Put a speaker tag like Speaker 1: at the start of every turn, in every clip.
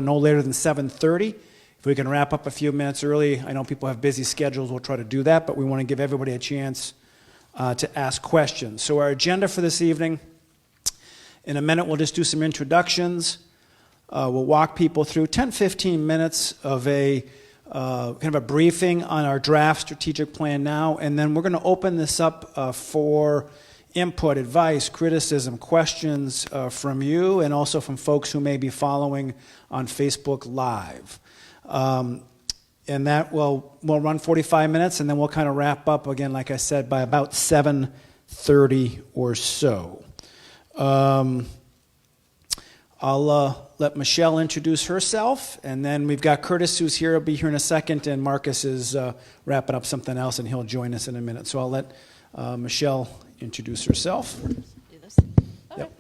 Speaker 1: no later than 7:30. If we can wrap up a few minutes early, I know people have busy schedules, we'll try to do that, but we want to give everybody a chance to ask questions. So our agenda for this evening, in a minute we'll just do some introductions. We'll walk people through 10-15 minutes of a kind of a briefing on our draft strategic plan now, and then we're going to open this up for input, advice, criticism, questions from you, and also from folks who may be following on Facebook Live. And that will run 45 minutes, and then we'll kind of wrap up again, like I said, by about 7:30 or so. I'll let Michelle introduce herself, and then we've got Curtis, who's here. He'll be here in a second, and Marcus is wrapping up something else, and he'll join us in a minute. So I'll let Michelle introduce herself.
Speaker 2: Do this? Okay.
Speaker 1: Yep.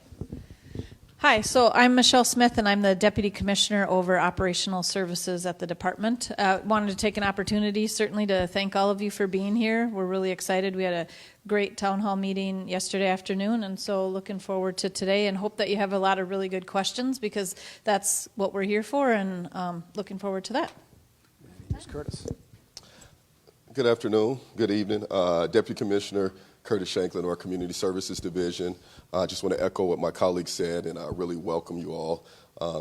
Speaker 2: Hi, so I'm Michelle Smith, and I'm the Deputy Commissioner over Operational Services at the department. Wanted to take an opportunity, certainly, to thank all of you for being here. We're really excited. We had a great town hall meeting yesterday afternoon, and so looking forward to today, and hope that you have a lot of really good questions, because that's what we're here for, and looking forward to that.
Speaker 1: Here's Curtis.
Speaker 3: Good afternoon, good evening. Deputy Commissioner Curtis Shanklin, our Community Services Division. I just want to echo what my colleagues said, and I really welcome you all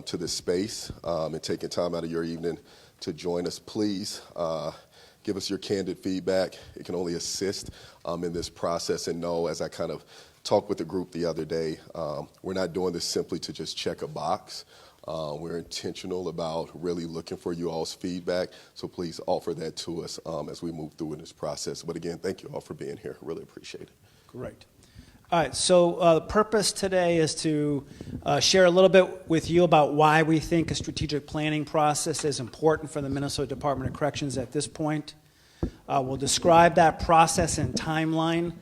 Speaker 3: to this space and taking time out of your evening to join us. Please give us your candid feedback. It can only assist in this process. And know, as I kind of talked with the group the other day, we're not doing this simply to just check a box. We're intentional about really looking for you all's feedback, so please offer that to us as we move through in this process. But again, thank you all for being here. Really appreciate it.
Speaker 1: Great. All right, so the purpose today is to share a little bit with you about why we think a strategic planning process is important for the Minnesota Department of Corrections at this point. We'll describe that process and timeline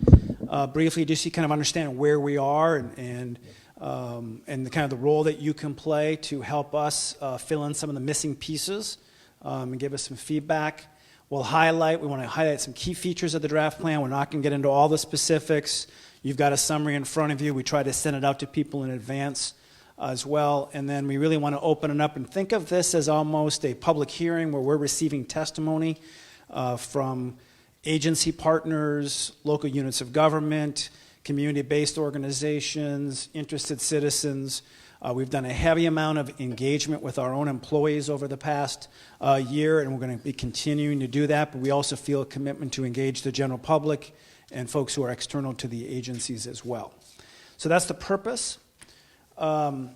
Speaker 1: briefly, just so you kind of understand where we are and the kind of the role that you can play to help us fill in some of the missing pieces and give us some feedback. We want to highlight some key features of the draft plan. We're not going to get into all the specifics. You've got a summary in front of you. We try to send it out to people in advance as well. And then we really want to open it up and think of this as almost a public hearing where we're receiving testimony from agency partners, local units of government, community-based organizations, interested citizens. We've done a heavy amount of engagement with our own employees over the past year, and we're going to be continuing to do that, but we also feel a commitment to engage the general public and folks who are external to the agencies as well. So that's the purpose. I'll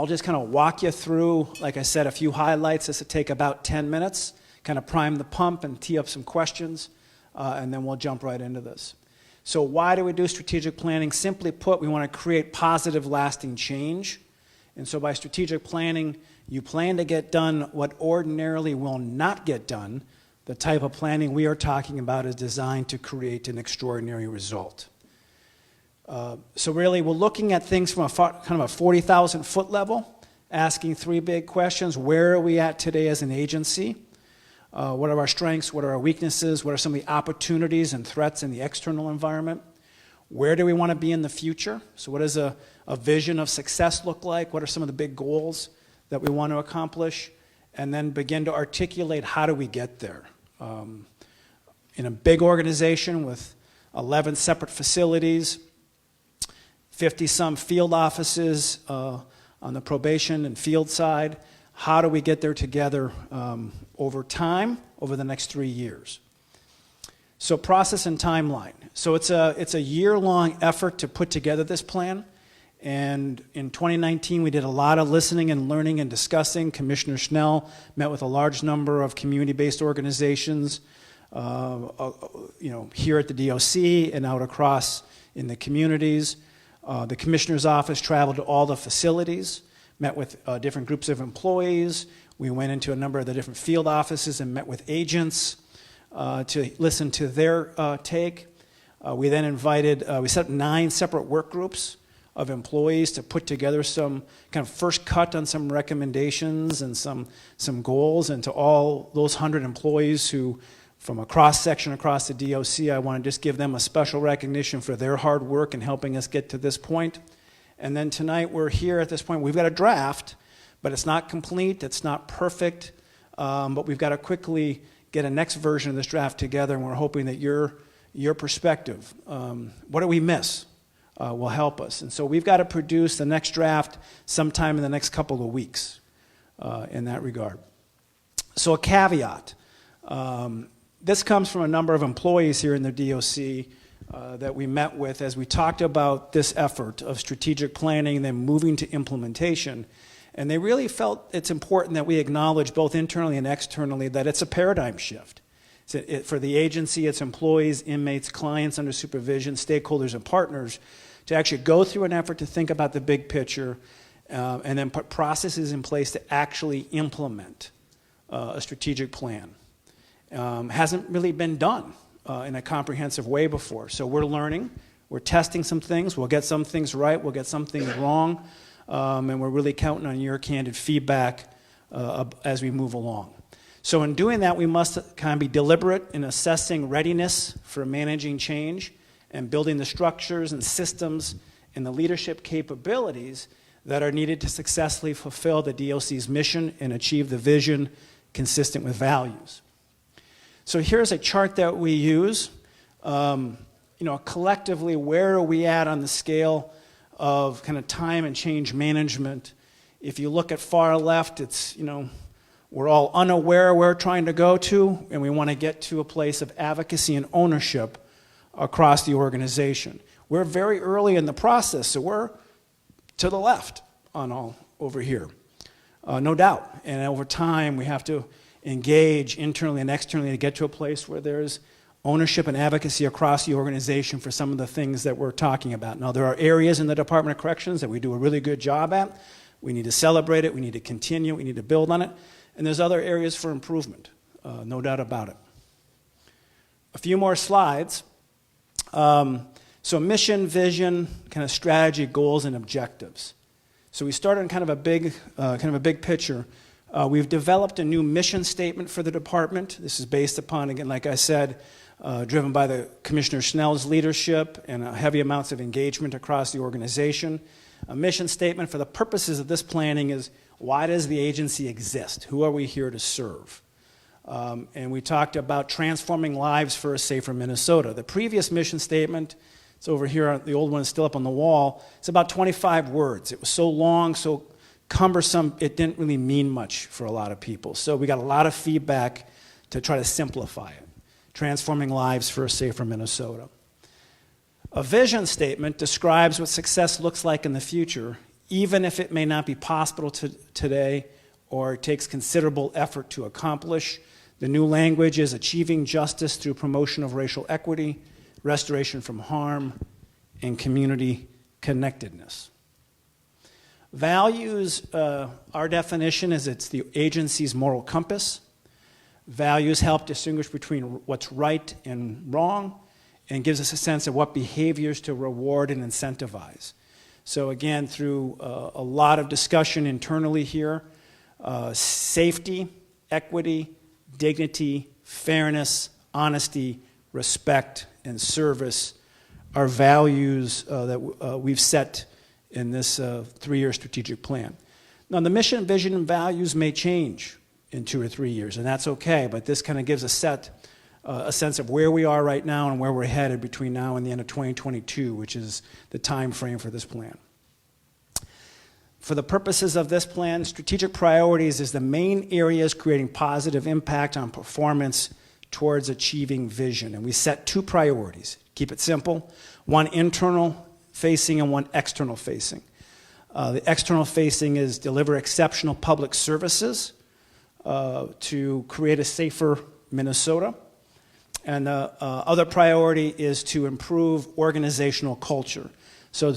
Speaker 1: just kind of walk you through, like I said, a few highlights. This will take about 10 minutes, kind of prime the pump and tee up some questions, and then we'll jump right into this. So why do we do strategic planning? Simply put, we want to create positive, lasting change. And so by strategic planning, you plan to get done what ordinarily will not get done. The type of planning we are talking about is designed to create an extraordinary result. So really, we're looking at things from kind of a 40,000-foot level, asking three big questions. Where are we at today as an agency? What are our strengths? What are our weaknesses? What are some of the opportunities and threats in the external environment? Where do we want to be in the future? So what does a vision of success look like? What are some of the big goals that we want to accomplish? And then begin to articulate how do we get there. In a big organization with 11 separate facilities, 50-some field offices on the probation and field side, how do we get there together over time, over the next 3 years? So process and timeline. So it's a year-long effort to put together this plan. And in 2019, we did a lot of listening and learning and discussing. Commissioner Schnell met with a large number of community-based organizations, here at the DOC and out across in the communities. The Commissioner's Office traveled to all the facilities, met with different groups of employees. We went into a number of the different field offices and met with agents to listen to their take. We then invited, we set up 9 separate work groups of employees to put together some kind of first cut on some recommendations and some goals. And to all those 100 employees who, from a cross-section across the DOC, I want to just give them a special recognition for their hard work in helping us get to this point. And then tonight we're here at this point. We've got a draft, But it's not complete, it's not perfect, but we've got to quickly get a next version of this draft together, and we're hoping that your perspective, what do we miss, will help us. And so we've got to produce the next draft sometime in the next couple of weeks in that regard. So a caveat. This comes from a number of employees here in the DOC that we met with as we talked about this effort of strategic planning and then moving to implementation. And they really felt it's important that we acknowledge both internally and externally that it's a paradigm shift. For the agency, its employees, inmates, clients under supervision, stakeholders, and partners to actually go through an effort to think about the big picture and then put processes in place to actually implement a strategic plan. Hasn't really been done in a comprehensive way before. So we're learning, we're testing some things, we'll get some things right, we'll get some things wrong, and we're really counting on your candid feedback as we move along. So in doing that, we must kind of be deliberate in assessing readiness for managing change and building the structures and systems and the leadership capabilities that are needed to successfully fulfill the DOC's mission and achieve the vision consistent with values. So here's a chart that we use. Collectively, where are we at on the scale of kind of time and change management? If you look at far left, it's, we're all unaware where we're trying to go to, and we want to get to a place of advocacy and ownership across the organization. We're very early in the process, so we're to the left on all over here, no doubt. And over time, we have to engage internally and externally to get to a place where there's ownership and advocacy across the organization for some of the things that we're talking about. Now, there are areas in the Department of Corrections that we do a really good job at. We need to celebrate it, we need to continue, we need to build on it. And there's other areas for improvement, no doubt about it. A few more slides. So mission, vision, kind of strategy, goals, and objectives. So we started on kind of a big picture. We've developed a new mission statement for the department. This is based upon, again, like I said, driven by the Commissioner Schnell's leadership and heavy amounts of engagement across the organization. A mission statement for the purposes of this planning is, why does the agency exist? Who are we here to serve? And we talked about transforming lives for a safer Minnesota. The previous mission statement, it's over here, the old one is still up on the wall, it's about 25 words. It was so long, so cumbersome, it didn't really mean much for a lot of people. So we got a lot of feedback to try to simplify it. Transforming lives for a safer Minnesota. A vision statement describes what success looks like in the future, even if it may not be possible today or it takes considerable effort to accomplish. The new language is achieving justice through promotion of racial equity, restoration from harm, and community connectedness. Values, our definition is it's the agency's moral compass. Values help distinguish between what's right and wrong and gives us a sense of what behaviors to reward and incentivize. So again, through a lot of discussion internally here, safety, equity, dignity, fairness, honesty, respect, and service are values that we've set in this 3-year strategic plan. Now, the mission, vision, and values may change in 2 or 3 years, and that's okay, but this kind of gives a sense of where we are right now and where we're headed between now and the end of 2022, which is the time frame for this plan. For the purposes of this plan, strategic priorities is the main areas creating positive impact on performance towards achieving vision. And we set 2 priorities. Keep it simple. One internal facing and one external facing. The external facing is deliver exceptional public services to create a safer Minnesota. And the other priority is to improve organizational culture. So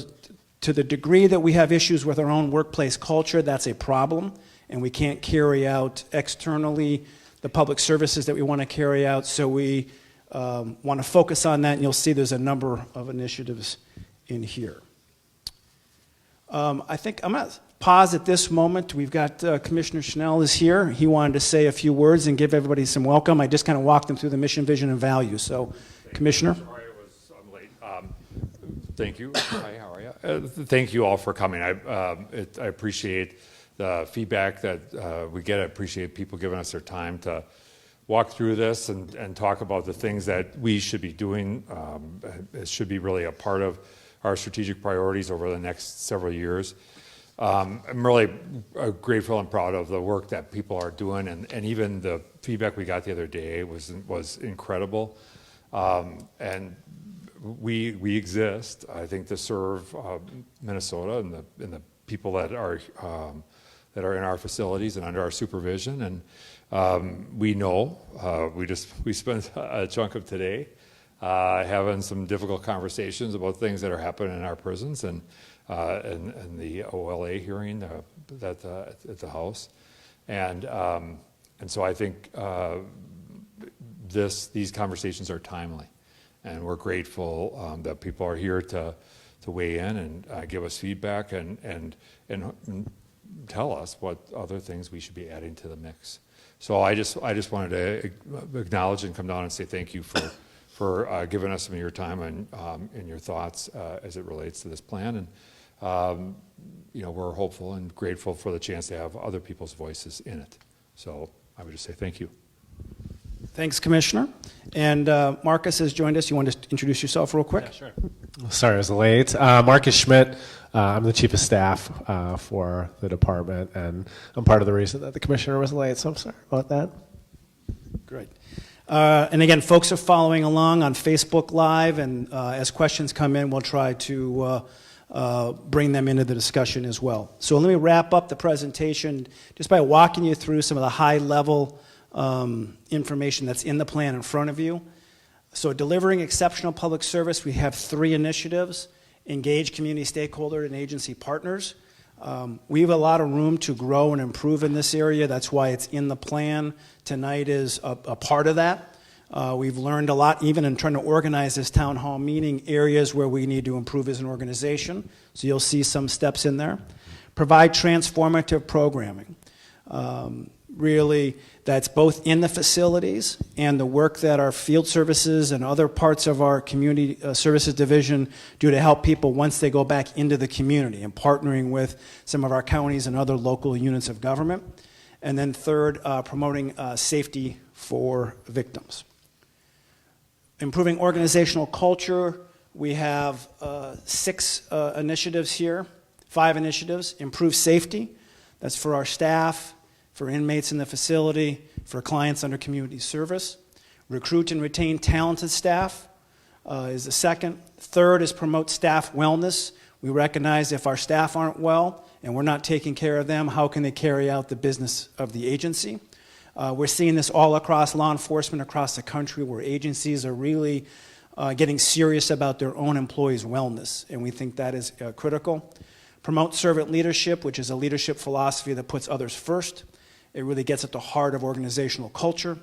Speaker 1: to the degree that we have issues with our own workplace culture, that's a problem, and we can't carry out externally the public services that we want to carry out, so we want to focus on that, and you'll see there's a number of initiatives in here. I think I'm going to pause at this moment. We've got Commissioner Schnell is here. He wanted to say a few words and give everybody some welcome. I just kind of walked them through the mission, vision, and values. So, Commissioner.
Speaker 4: Sorry, I'm late. Thank you. Hi, how are you? Thank you all for coming. I appreciate the feedback that we get. I appreciate people giving us their time to walk through this and talk about the things that we should be doing. It should be really a part of our strategic priorities over the next several years. I'm really grateful and proud of the work that people are doing, and even the feedback we got the other day was incredible. And we exist, I think, to serve Minnesota and the people that are in our facilities and under our supervision. And we know we spent a chunk of today having some difficult conversations about things that are happening in our prisons and the OLA hearing at the House, and so I think these conversations are timely, and we're grateful that people are here to weigh in and give us feedback and tell us what other things we should be adding to the mix. So I just wanted to acknowledge and come down and say thank you for giving us some of your time and your thoughts as it relates to this plan. And we're hopeful and grateful for the chance to have other people's voices in it. So I would just say thank you.
Speaker 1: Thanks, Commissioner. And Marcus has joined us. You want to introduce yourself real quick?
Speaker 5: Yeah, sure. Sorry I was late. Marcus Schmidt. I'm the Chief of Staff for the department, and I'm part of the reason that the Commissioner was late, so I'm sorry about that.
Speaker 1: Great. And again, folks are following along on Facebook Live, and as questions come in, we'll try to bring them into the discussion as well. So let me wrap up the presentation just by walking you through some of the high-level information that's in the plan in front of you. So delivering exceptional public service, we have 3 initiatives: engage community stakeholder and agency partners. We have a lot of room to grow and improve in this area. That's why it's in the plan. Tonight is a part of that. We've learned a lot, even in trying to organize this town hall meeting, areas where we need to improve as an organization. So you'll see some steps in there. Provide transformative programming. Really, that's both in the facilities and the work that our field services and other parts of our community services division do to help people once they go back into the community, and partnering with some of our counties and other local units of government. And then third, promoting safety for victims. Improving organizational culture, we have 6 initiatives here, 5 initiatives. Improve safety, that's for our staff, for inmates in the facility, for clients under community service. Recruit and retain talented staff is the second. Third is promote staff wellness. We recognize if our staff aren't well and we're not taking care of them, how can they carry out the business of the agency? We're seeing this all across law enforcement across the country, where agencies are really getting serious about their own employees' wellness, and we think that is critical. Promote servant leadership, which is a leadership philosophy that puts others first. It really gets at the heart of organizational culture.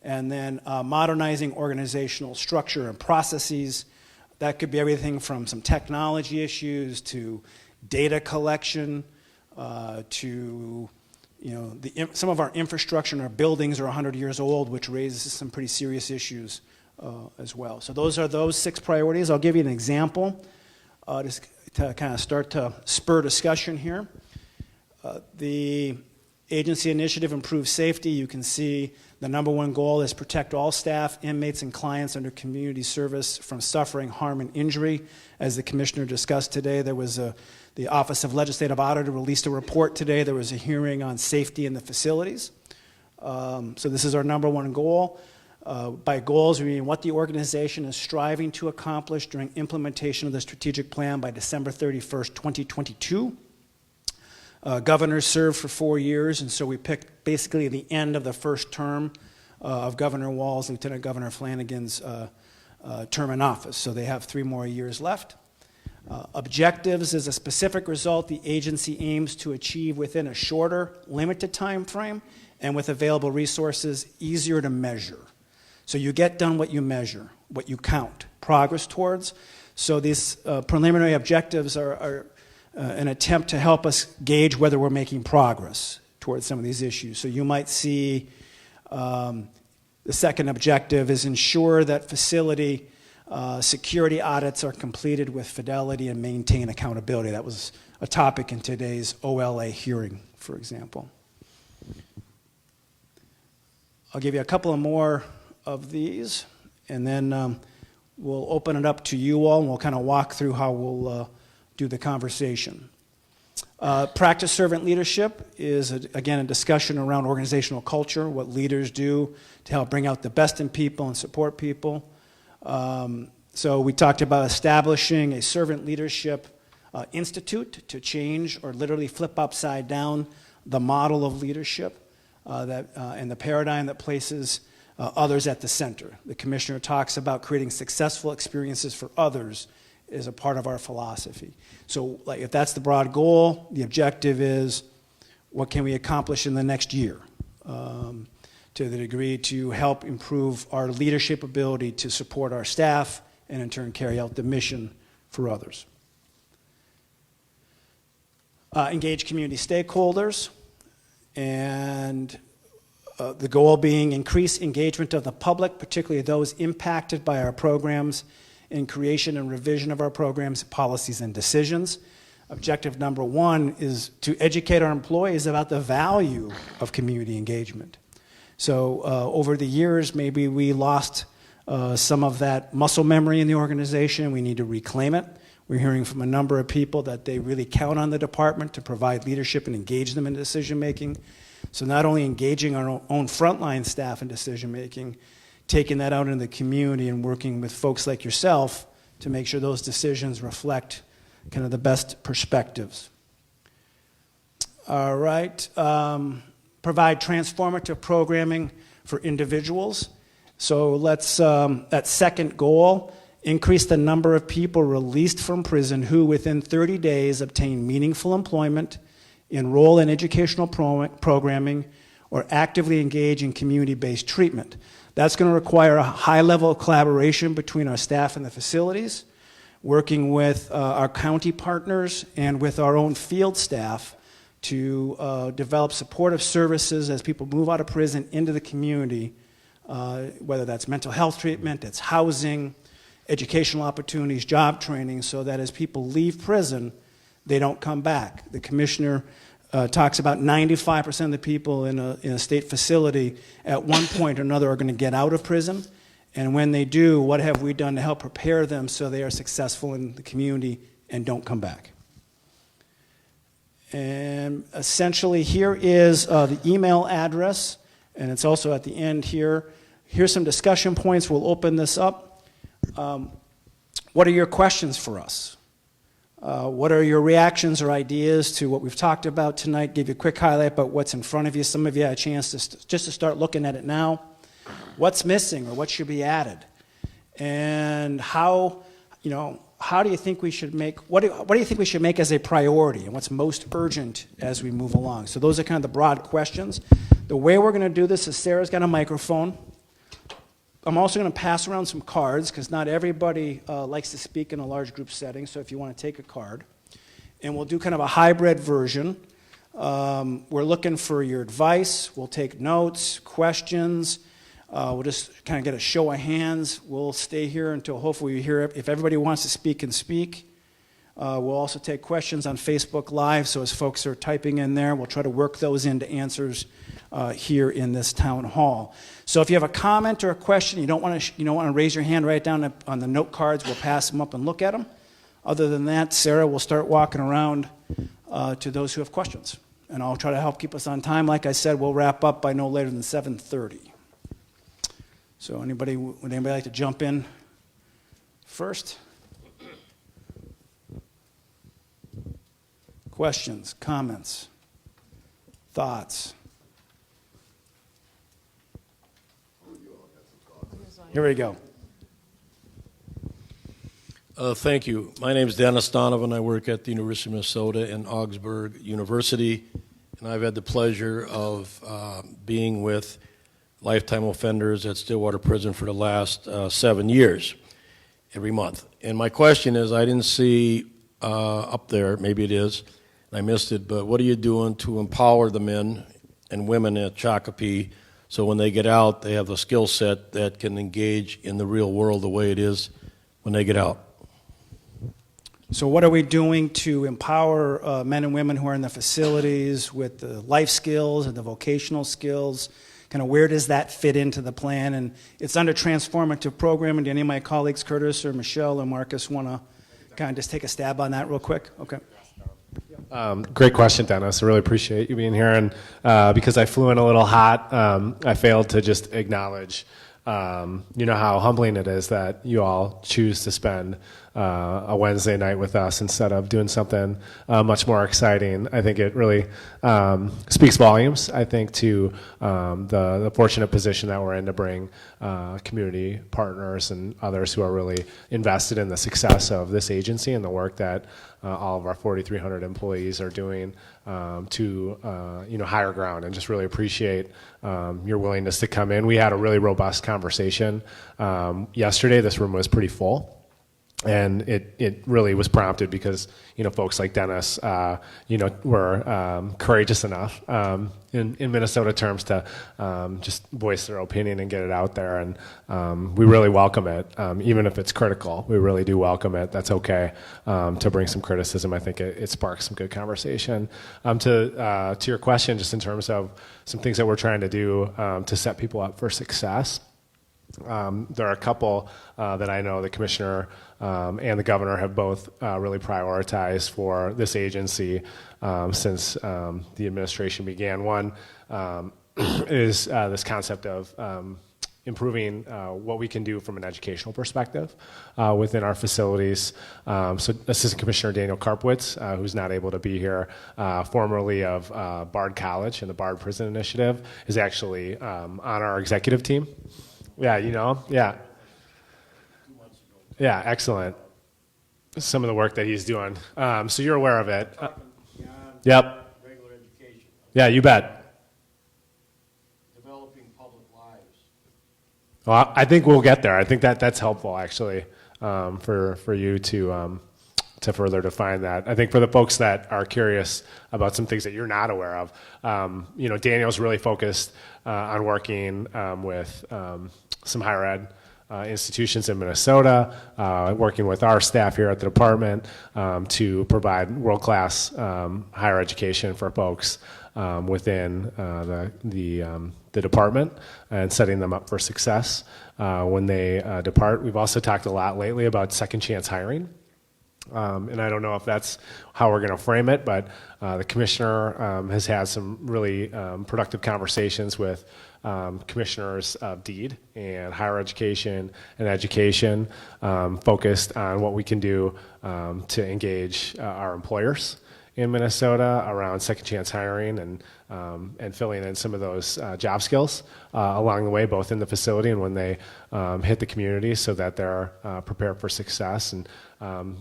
Speaker 1: And then modernizing organizational structure and processes. That could be everything from some technology issues to data collection to some of our infrastructure in our buildings are 100 years old, which raises some pretty serious issues as well. So those are those 6 priorities. I'll give you an example just to kind of start to spur discussion here. The agency initiative, Improve Safety, you can see the number 1 goal is protect all staff, inmates, and clients under community service from suffering, harm, and injury. As the Commissioner discussed today, there was the Office of Legislative Auditor released a report today. There was a hearing on safety in the facilities. So this is our number 1 goal. By goals, we mean what the organization is striving to accomplish during implementation of the strategic plan by December 31st, 2022. Governors served for 4 years, and so we picked basically the end of the first term of Governor Walz, Lieutenant Governor Flanagan's term in office. So they have 3 more years left. Objectives is a specific result the agency aims to achieve within a shorter, limited time frame, and with available resources, easier to measure. So you get done what you measure, what you count, progress towards. So these preliminary objectives are an attempt to help us gauge whether we're making progress towards some of these issues. So you might see the second objective is ensure that facility security audits are completed with fidelity and maintain accountability. That was a topic in today's OLA hearing, for example. I'll give you a couple of more of these, and then we'll open it up to you all, and we'll kind of walk through how we'll do the conversation. Practice servant leadership is, again, a discussion around organizational culture, what leaders do to help bring out the best in people and support people. So we talked about establishing a servant leadership institute to change or literally flip upside down the model of leadership and the paradigm that places others at the center. The commissioner talks about creating successful experiences for others as a part of our philosophy. So like, if that's the broad goal, the objective is what can we accomplish in the next year to the degree to help improve our leadership ability to support our staff and in turn carry out the mission for others. Engage community stakeholders, and the goal being increase engagement of the public, particularly those impacted by our programs in creation and revision of our programs, policies, and decisions. Objective number one is to educate our employees about the value of community engagement. So over the years, maybe we lost some of that muscle memory in the organization. We need to reclaim it. We're hearing from a number of people that they really count on the department to provide leadership and engage them in decision making. So not only engaging our own frontline staff in decision making, taking that out in the community and working with folks like yourself to make sure those decisions reflect kind of the best perspectives. All right. Provide transformative programming for individuals. So let's, that second goal, increase the number of people released from prison who within 30 days obtain meaningful employment, enroll in educational programming, or actively engage in community-based treatment. That's going to require a high level of collaboration between our staff and the facilities, working with our county partners and with our own field staff to develop supportive services as people move out of prison into the community, whether that's mental health treatment, it's housing, educational opportunities, job training, so that as people leave prison, they don't come back. The commissioner talks about 95% of the people in a state facility at one point or another are going to get out of prison. And when they do, what have we done to help prepare them so they are successful in the community and don't come back? And essentially, here is the email address, and it's also at the end here. Here's some discussion points. We'll open this up. What are your questions for us? What are your reactions or ideas to what we've talked about tonight? Give you a quick highlight about what's in front of you. Some of you had a chance to just to start looking at it now. What's missing or what should be added? And how do you think we should make, what do you think we should make as a priority and what's most urgent as we move along? So those are kind of the broad questions. The way we're going to do this is Sarah's got a microphone. I'm also going to pass around some cards because not everybody likes to speak in a large group setting, so if you want to take a card. And we'll do kind of a hybrid version. We're looking for your advice. We'll take notes, questions. We'll just kind of get a show of hands. We'll stay here until hopefully we hear it. If everybody wants to speak, can speak. We'll also take questions on Facebook Live, so as folks are typing in there, we'll try to work those into answers here in this town hall. So if you have a comment or a question, you don't want to raise your hand right down on the note cards. We'll pass them up and look at them. Other than that, Sarah will start walking around to those who have questions, and I'll try to help keep us on time. Like I said, we'll wrap up by no later than 7:30. So would anybody like to jump in first? Questions, comments, thoughts? Here we go.
Speaker 6: Thank you. My name is Dennis Donovan. I work at the University of Minnesota in Augsburg University, and I've had the pleasure of being with lifetime offenders at Stillwater Prison for the last 7 years, every month. And my question is, I didn't see up there, maybe it is, and I missed it, but what are you doing to empower the men and women at Shakopee so when they get out, they have the skill set that can engage in the real world the way it is when they get out?
Speaker 1: So what are we doing to empower men and women who are in the facilities with the life skills and the vocational skills? Kind of where does that fit into the plan? And it's under transformative programming. Do any of my colleagues, Curtis or Michelle or Marcus, want to kind of just take a stab on that real quick? Okay.
Speaker 5: Great question, Dennis. I really appreciate you being here. And because I flew in a little hot, I failed to just acknowledge, how humbling it is that you all choose to spend a Wednesday night with us instead of doing something much more exciting. I think it really speaks volumes, I think, to the fortunate position that we're in to bring community partners and others who are really invested in the success of this agency and the work that all of our 4,300 employees are doing to higher ground, and just really appreciate your willingness to come in. We had a really robust conversation yesterday. This room was pretty full. And it really was prompted because, folks like Dennis, were courageous enough in Minnesota terms to just voice their opinion and get it out there. And we really welcome it, even if it's critical. We really do welcome it. That's okay to bring some criticism. I think it sparks some good conversation. To your question, just in terms of some things that we're trying to do to set people up for success. There are a couple that I know the commissioner and the governor have both really prioritized for this agency since the administration began. One is this concept of improving what we can do from an educational perspective within our facilities. So Assistant Commissioner Daniel Karpwitz, who's not able to be here, formerly of Bard College and the Bard Prison Initiative, is actually on our executive team. Yeah, yeah. Yeah, excellent. Some of the work that he's doing. So you're aware of it. Yep.
Speaker 6: Regular education.
Speaker 5: Yeah, you bet.
Speaker 6: Developing public lives.
Speaker 5: Well, I think we'll get there. I think that's helpful, actually, for you to further define that. I think for the folks that are curious about some things that you're not aware of, Daniel's really focused on working with some higher ed institutions in Minnesota, working with our staff here at the department to provide world-class higher education for folks within the department and setting them up for success when they depart. We've also talked a lot lately about second chance hiring. And I don't know if that's how we're going to frame it, but the commissioner has had some really productive conversations with commissioners of DEED and higher education and education, focused on what we can do to engage our employers in Minnesota around second chance hiring and filling in some of those job skills along the way, both in the facility and when they hit the community, so that they're prepared for success. And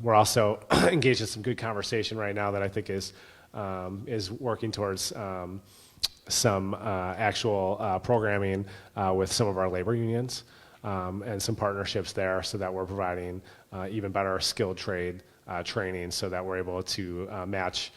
Speaker 5: we're also engaged in some good conversation right now that I think is working towards some actual programming with some of our labor unions and some partnerships there, so that we're providing even better skilled trade training, so that we're able to match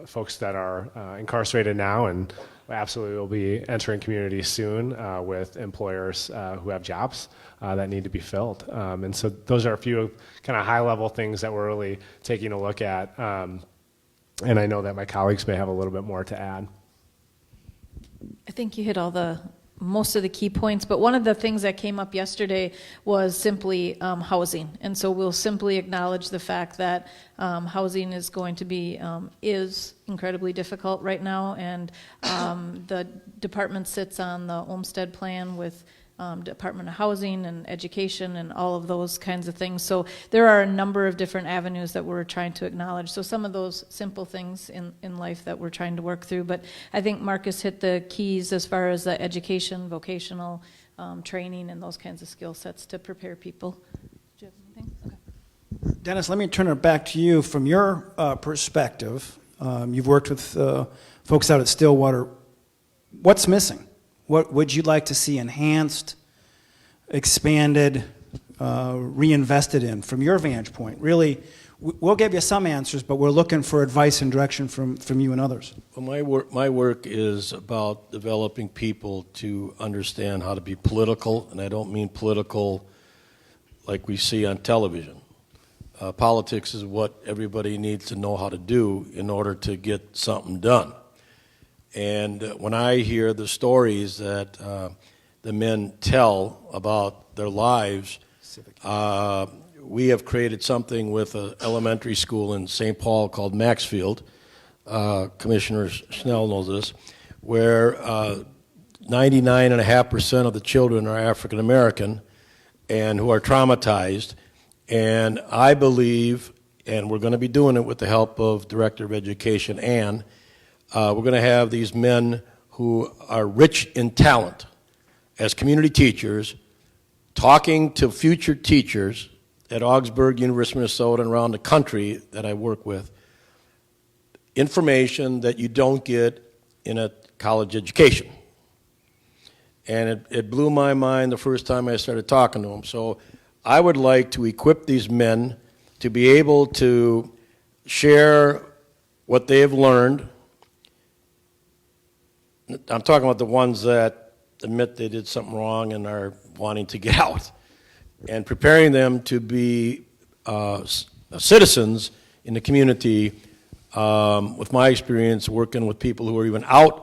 Speaker 5: folks that are incarcerated now and absolutely will be entering communities soon with employers who have jobs that need to be filled. And so those are a few kind of high-level things that we're really taking a look at. And I know that my colleagues may have a little bit more to add.
Speaker 2: I think you hit most of the key points, but one of the things that came up yesterday was simply housing. And so we'll simply acknowledge the fact that housing is going to be, is incredibly difficult right now, and the department sits on the Olmsted plan with Department of Housing and Education and all of those kinds of things. So there are a number of different avenues that we're trying to acknowledge. So some of those simple things in life that we're trying to work through. But I think Marcus hit the keys as far as the education, vocational training, and those kinds of skill sets to prepare people. Do you have anything? Okay.
Speaker 1: Dennis, let me turn it back to you. From your perspective, you've worked with folks out at Stillwater. What's missing? What would you like to see enhanced, expanded, reinvested in from your vantage point? Really, we'll give you some answers, but we're looking for advice and direction from you and others.
Speaker 6: Well, my work is about developing people to understand how to be political, and I don't mean political like we see on television. politics is what everybody needs to know how to do in order to get something done. And when I hear the stories that the men tell about their lives, we have created something with an elementary school in St. Paul called Maxfield. Commissioner Schnell knows this, where 99.5% of the children are African American and who are traumatized. And I believe, and we're going to be doing it with the help of Director of Education, Ann, we're going to have these men who are rich in talent as community teachers talking to future teachers at Augsburg, University of Minnesota, and around the country that I work with, information that you don't get in a college education. And it blew my mind the first time I started talking to them. So I would like to equip these men to be able to share what they have learned. I'm talking about the ones that admit they did something wrong and are wanting to get out, and preparing them to be citizens in the community. With my experience working with people who are even out,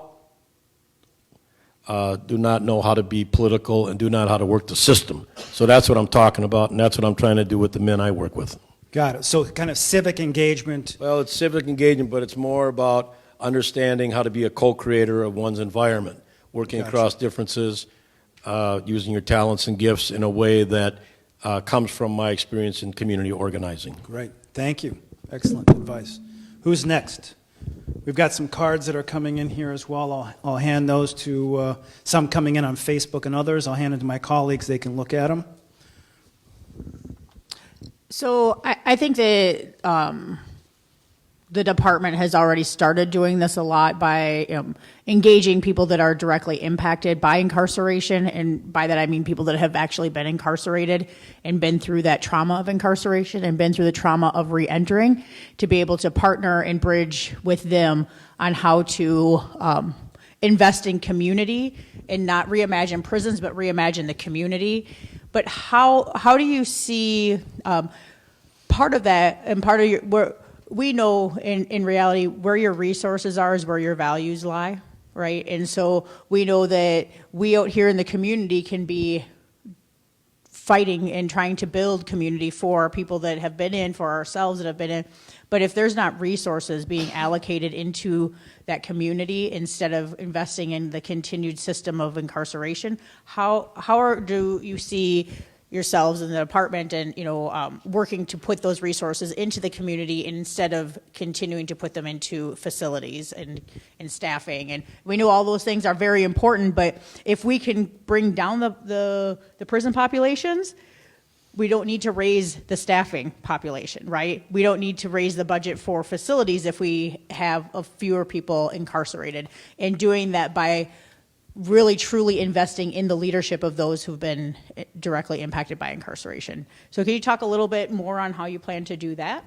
Speaker 6: do not know how to be political and do not know how to work the system. So that's what I'm talking about, and that's what I'm trying to do with the men I work with.
Speaker 1: Got it. So kind of civic engagement.
Speaker 6: Well, it's civic engagement, but it's more about understanding how to be a co-creator of one's environment, working across differences, using your talents and gifts in a way that comes from my experience in community organizing.
Speaker 1: Great. Thank you. Excellent advice. Who's next? We've got some cards that are coming in here as well. I'll hand those to some coming in on Facebook and others. I'll hand it to my colleagues. They can look at them.
Speaker 7: So I think that the department has already started doing this a lot by engaging people that are directly impacted by incarceration, and by that I mean people that have actually been incarcerated and been through that trauma of incarceration and been through the trauma of re-entering, to be able to partner and bridge with them on how to invest in community and not reimagine prisons, but reimagine the community. But how do you see part of that, and part of your, we know in reality where your resources are is where your values lie, right? And so we know that we out here in the community can be fighting and trying to build community for people that have been in, for ourselves that have been in. But if there's not resources being allocated into that community instead of investing in the continued system of incarceration, how do you see yourselves in the department and working to put those resources into the community instead of continuing to put them into facilities and staffing? And we know all those things are very important, but if we can bring down the prison populations, we don't need to raise the staffing population, right? We don't need to raise the budget for facilities if we have fewer people incarcerated. And doing that by really truly investing in the leadership of those who've been directly impacted by incarceration. So can you talk a little bit more on how you plan to do that?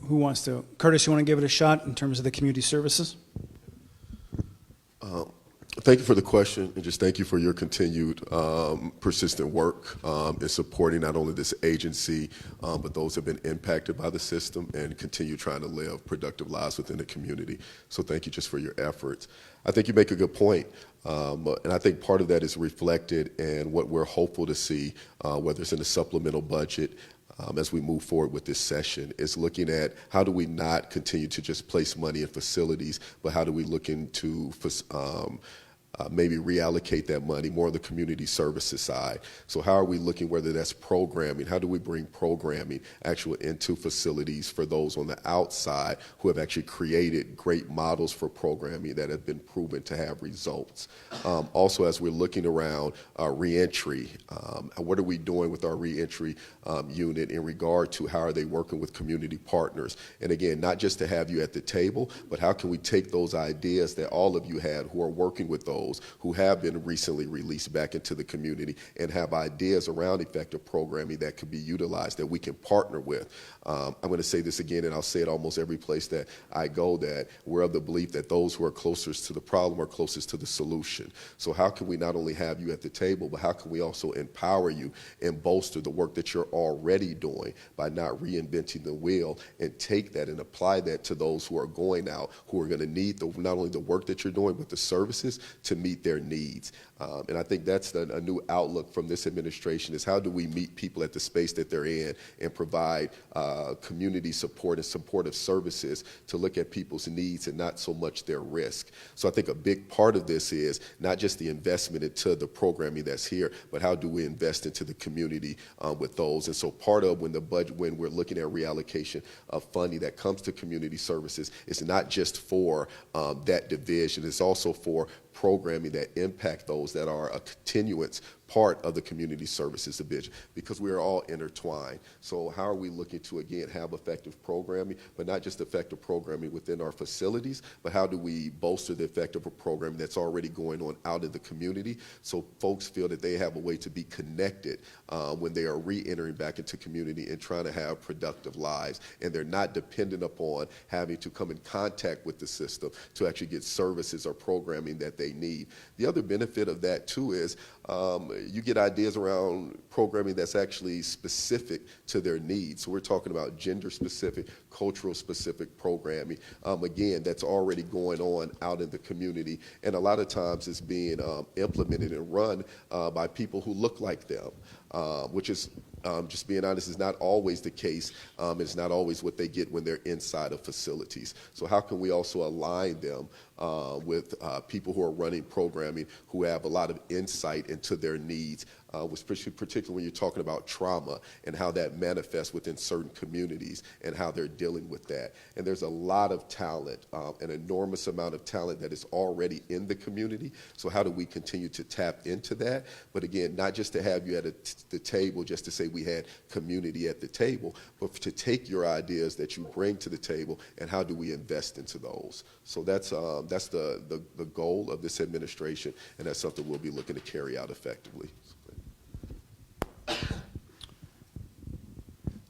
Speaker 1: Who wants to? Curtis, you want to give it a shot in terms of the community services?
Speaker 3: Thank you for the question, and just thank you for your continued persistent work in supporting not only this agency, but those who have been impacted by the system and continue trying to live productive lives within the community. So thank you just for your efforts. I think you make a good point, and I think part of that is reflected in what we're hopeful to see, whether it's in the supplemental budget, as we move forward with this session, is looking at how do we not continue to just place money in facilities, but how do we look into maybe reallocate that money more on the community services side. So how are we looking, whether that's programming, how do we bring programming actually into facilities for those on the outside who have actually created great models for programming that have been proven to have results. Also, as we're looking around reentry, what are we doing with our reentry unit in regard to how are they working with community partners? And again, not just to have you at the table, but how can we take those ideas that all of you had who are working with those those who have been recently released back into the community and have ideas around effective programming that can be utilized, that we can partner with. I'm going to say this again, and I'll say it almost every place that I go, that we're of the belief that those who are closest to the problem are closest to the solution. So how can we not only have you at the table, but how can we also empower you and bolster the work that you're already doing by not reinventing the wheel, and take that and apply that to those who are going out, who are going to need not only the work that you're doing, but the services to meet their needs. And I think that's a new outlook from this administration, is how do we meet people at the space that they're in and provide community support and supportive services to look at people's needs and not so much their risk. So I think a big part of this is not just the investment into the programming that's here, but how do we invest into the community with those. And so part of when we're looking at reallocation of funding that comes to community services, it's not just for that division, it's also for programming that impact those that are a continuance part of the community services division, because we are all intertwined. So how are we looking to, again, have effective programming, but not just effective programming within our facilities, but how do we bolster the effective programming that's already going on out in the community, so folks feel that they have a way to be connected when they are re-entering back into community and trying to have productive lives, and they're not dependent upon having to come in contact with the system to actually get services or programming that they need. The other benefit of that, too, is you get ideas around programming that's actually specific to their needs. So we're talking about gender-specific, cultural-specific programming, again, that's already going on out in the community, and a lot of times it's being implemented and run by people who look like them, which is, just being honest, is not always the case. It's not always what they get when they're inside of facilities. So how can we also align them with people who are running programming who have a lot of insight into their needs, particularly when you're talking about trauma and how that manifests within certain communities and how they're dealing with that. And there's a lot of talent, an enormous amount of talent that is already in the community. So how do we continue to tap into that? But again, not just to have you at the table just to say we had community at the table, but to take your ideas that you bring to the table and how do we invest into those. So that's the goal of this administration, and that's something we'll be looking to carry out effectively.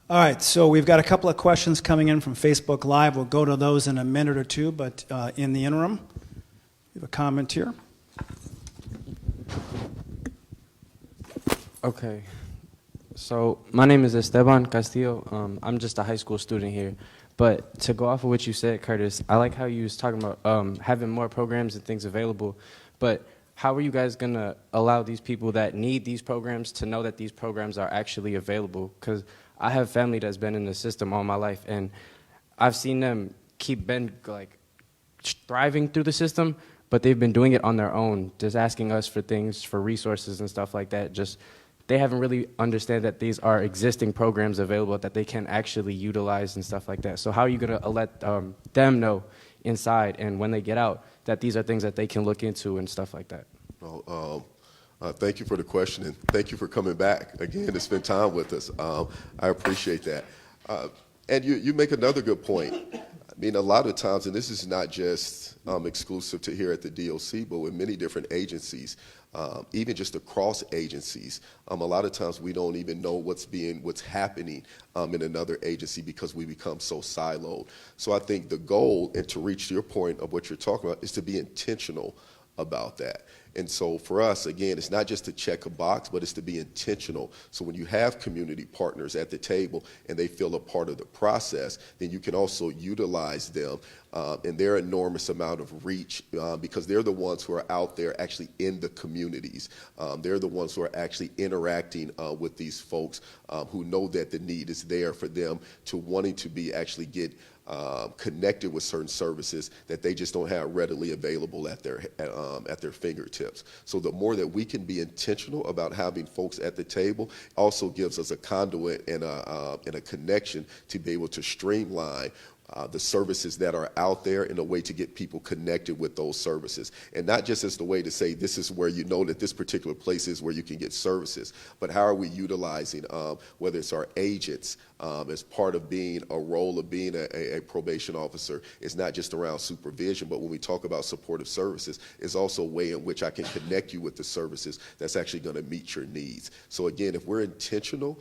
Speaker 1: All right, so we've got a couple of questions coming in from Facebook Live. We'll go to those in a minute or two, but in the interim, we have a comment here.
Speaker 8: Okay, so my name is Esteban Castillo. I'm just a high school student here. But to go off of what you said, Curtis, I like how you was talking about having more programs and things available. But how are you guys going to allow these people that need these programs to know that these programs are actually available? Because I have family that's been in the system all my life, and I've seen them thriving through the system, but they've been doing it on their own, just asking us for things, for resources and stuff like that. Just they haven't really understand that these are existing programs available that they can actually utilize and stuff like that. So how are you going to let them know inside and when they get out that these are things that they can look into and stuff like that?
Speaker 3: Well, thank you for the question, and thank you for coming back again to spend time with us. I appreciate that. And you make another good point. I mean, a lot of times, and this is not just exclusive to here at the DOC, but with many different agencies, even just across agencies, a lot of times we don't even know what's happening in another agency because we become so siloed. So I think the goal, and to reach your point of what you're talking about, is to be intentional about that. And so for us, again, it's not just to check a box, but it's to be intentional. So when you have community partners at the table and they feel a part of the process, then you can also utilize them and their enormous amount of reach because they're the ones who are out there actually in the communities. They're the ones who are actually interacting with these folks who know that the need is there for them to wanting to be actually get connected with certain services that they just don't have readily available at their fingertips. So the more that we can be intentional about having folks at the table also gives us a conduit and a connection to be able to streamline the services that are out there and a way to get people connected with those services. And not just as the way to say this is where you know that this particular place is where you can get services, but how are we utilizing, whether it's our agents, as part of being a role of being a probation officer. It's not just around supervision, but when we talk about supportive services, it's also a way in which I can connect you with the services that's actually going to meet your needs. So again, if we're intentional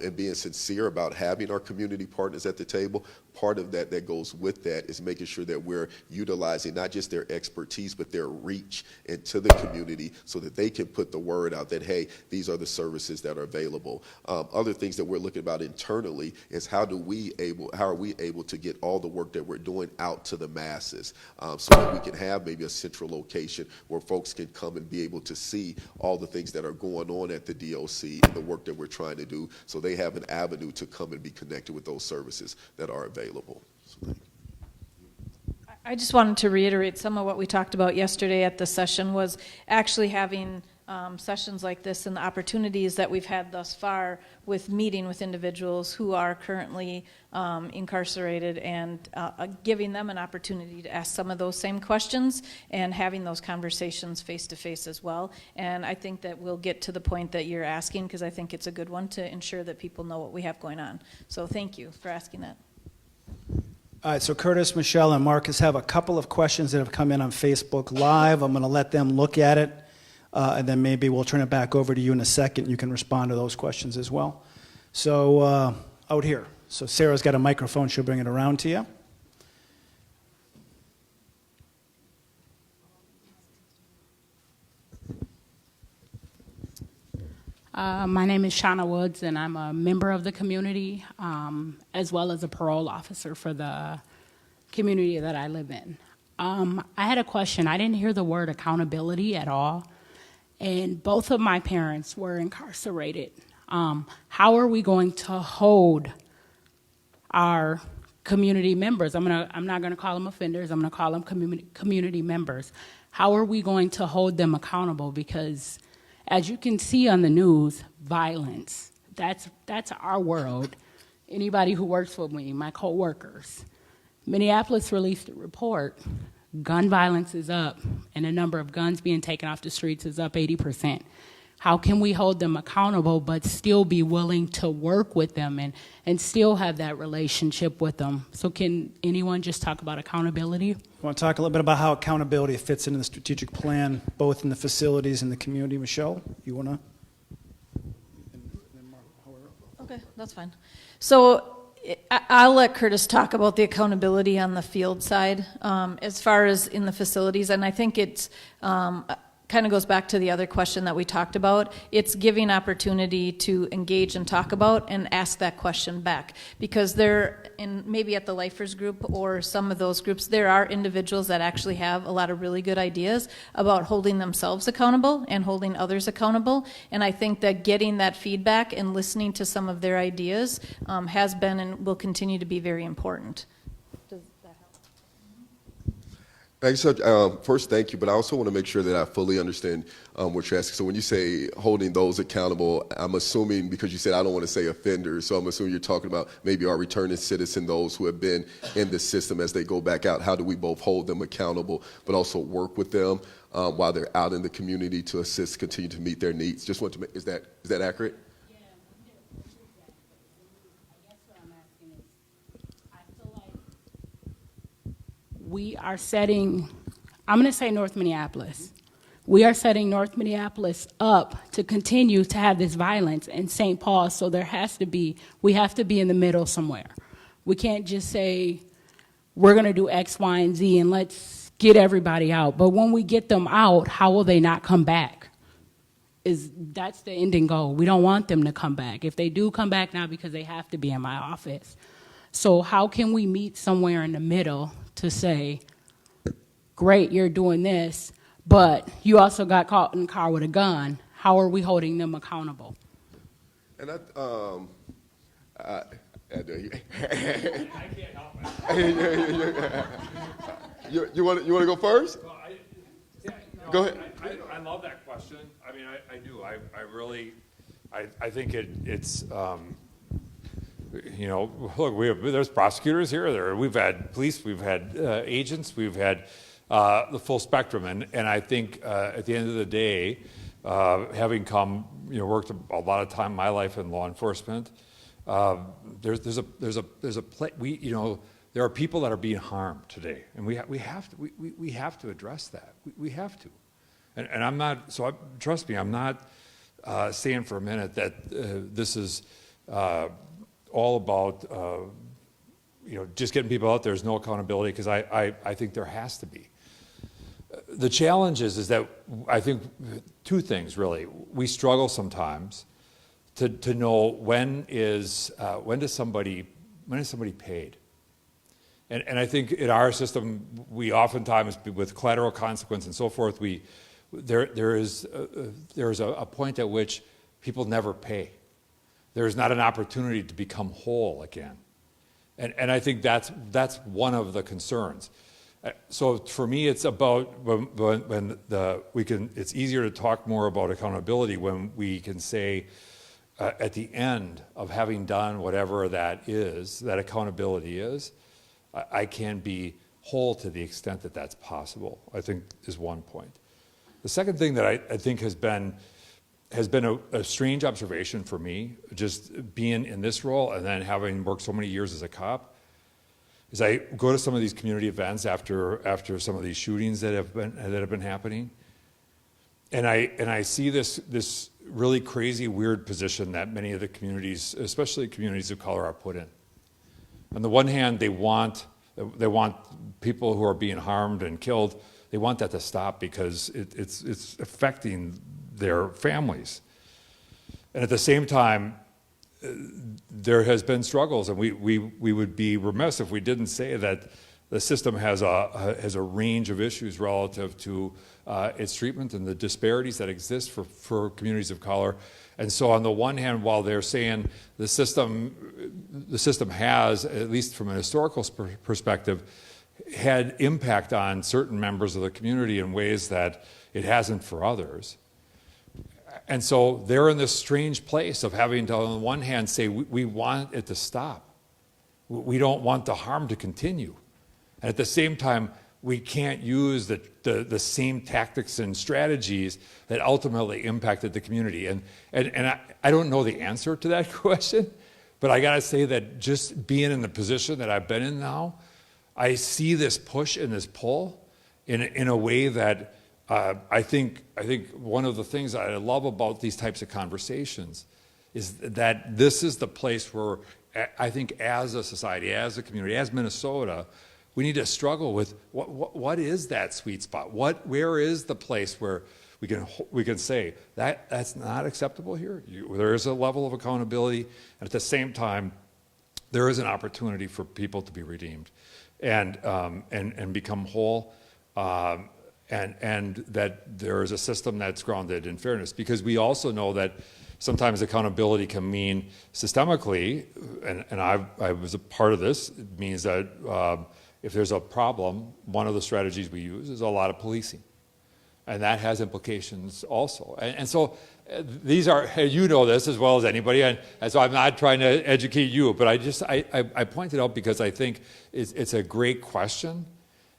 Speaker 3: and being sincere about having our community partners at the table, part of that goes with that is making sure that we're utilizing not just their expertise, but their reach into the community so that they can put the word out that, hey, these are the services that are available. Other things that we're looking about internally is how are we able to get all the work that we're doing out to the masses, so that we can have maybe a central location where folks can come and be able to see all the things that are going on at the DOC and the work that we're trying to do, so they have an avenue to come and be connected with those services that are available. So thank you.
Speaker 2: I just wanted to reiterate some of what we talked about yesterday at the session was actually having sessions like this and the opportunities that we've had thus far with meeting with individuals who are currently incarcerated and giving them an opportunity to ask some of those same questions and having those conversations face to face as well. And I think that we'll get to the point that you're asking, because I think it's a good one to ensure that people know what we have going on. So thank you for asking that.
Speaker 1: All right, so Curtis, Michelle, and Marcus have a couple of questions that have come in on Facebook Live. I'm going to let them look at it, and then maybe we'll turn it back over to you in a second. You can respond to those questions as well. So out here. So Sarah's got a microphone. She'll bring it around to you.
Speaker 9: My name is Shauna Woods, and I'm a member of the community, as well as a parole officer for the community that I live in. I had a question. I didn't hear the word accountability at all, and both of my parents were incarcerated. How are we going to hold our community members? I'm not going to call them offenders. I'm going to call them community members. How are we going to hold them accountable? Because as you can see on the news, violence, that's our world. Anybody who works with me, my coworkers. Minneapolis released a report. Gun violence is up, and the number of guns being taken off the streets is up 80%. How can we hold them accountable but still be willing to work with them and still have that relationship with them? So can anyone just talk about accountability?
Speaker 1: You want to talk a little bit about how accountability fits into the strategic plan, both in the facilities and the community? Michelle, you want to?
Speaker 2: Okay, that's fine. So I'll let Curtis talk about the accountability on the field side as far as in the facilities, and I think it's kind of goes back to the other question that we talked about. It's giving opportunity to engage and talk about and ask that question back, because there, in maybe at the Lifers group or some of those groups, there are individuals that actually have a lot of really good ideas about holding themselves accountable and holding others accountable. And I think that getting that feedback and listening to some of their ideas has been and will continue to be very important.
Speaker 3: First, thank you, but I also want to make sure that I fully understand what you're asking. So when you say holding those accountable, I'm assuming, because you said I don't want to say offenders, so I'm assuming you're talking about maybe our returning citizen, those who have been in the system as they go back out. How do we both hold them accountable, but also work with them while they're out in the community to assist, continue to meet their needs? Just want to make, is that accurate?
Speaker 9: We are setting, I'm going to say North Minneapolis. We are setting North Minneapolis up to continue to have this violence in St. Paul, so we have to be in the middle somewhere. We can't just say, we're going to do X, Y, and Z, and let's get everybody out. But when we get them out, how will they not come back? That's the ending goal. We don't want them to come back. If they do come back now, because they have to be in my office. So how can we meet somewhere in the middle to say, great, you're doing this, but you also got caught in the car with a gun. How are we holding them accountable?
Speaker 3: And I
Speaker 4: can't help it.
Speaker 3: You want to go first?
Speaker 4: Well,
Speaker 3: Go ahead.
Speaker 4: I love that question. I mean, I do. I really think it's You know, look, there's prosecutors here. We've had police, we've had agents, we've had the full spectrum. And I think at the end of the day, having worked a lot of time in my life in law enforcement, there are people that are being harmed today, and we have to address that. We have to. And I'm not. So trust me, I'm not saying for a minute that this is all about just getting people out there. There's no accountability, because I think there has to be. The challenge is that I think two things really. We struggle sometimes to know when is somebody paid. And I think in our system, we oftentimes, with collateral consequence and so forth, there is a point at which people never pay. There is not an opportunity to become whole again. And I think that's one of the concerns. So for me, it's about it's easier to talk more about accountability when we can say, at the end of having done whatever that accountability is, I can be whole to the extent that that's possible, I think is one point. The second thing that I think has been a strange observation for me, just being in this role and then having worked so many years as a cop, is I go to some of these community events after some of these shootings that have been happening, and I see this really crazy, weird position that many of the communities, especially communities of color, are put in. On the one hand, they want people who are being harmed and killed, they want that to stop because it's affecting their families. And at the same time, there has been struggles, and we would be remiss if we didn't say that the system has a range of issues relative to its treatment and the disparities that exist for communities of color. And so on the one hand, while they're saying the system has, at least from an historical perspective, had impact on certain members of the community in ways that it hasn't for others. And so they're in this strange place of having to, on the one hand, say, we want it to stop. We don't want the harm to continue. And at the same time, we can't use the same tactics and strategies that ultimately impacted the community. And I don't know the answer to that question, but I gotta say that just being in the position that I've been in now, I see this push and this pull in a way that I think one of the things that I love about these types of conversations is that this is the place where I think as a society, as a community, as Minnesota, we need to struggle with what is that sweet spot? Where is the place where we can say that's not acceptable here? There is a level of accountability, and at the same time, there is an opportunity for people to be redeemed and become whole, and that there is a system that's grounded in fairness. Because we also know that sometimes accountability can mean systemically, and I was a part of this. It means that if there's a problem, one of the strategies we use is a lot of policing. And that has implications also. And so these are, you know this as well as anybody, and so I'm not trying to educate you, but I point it out because I think it's a great question,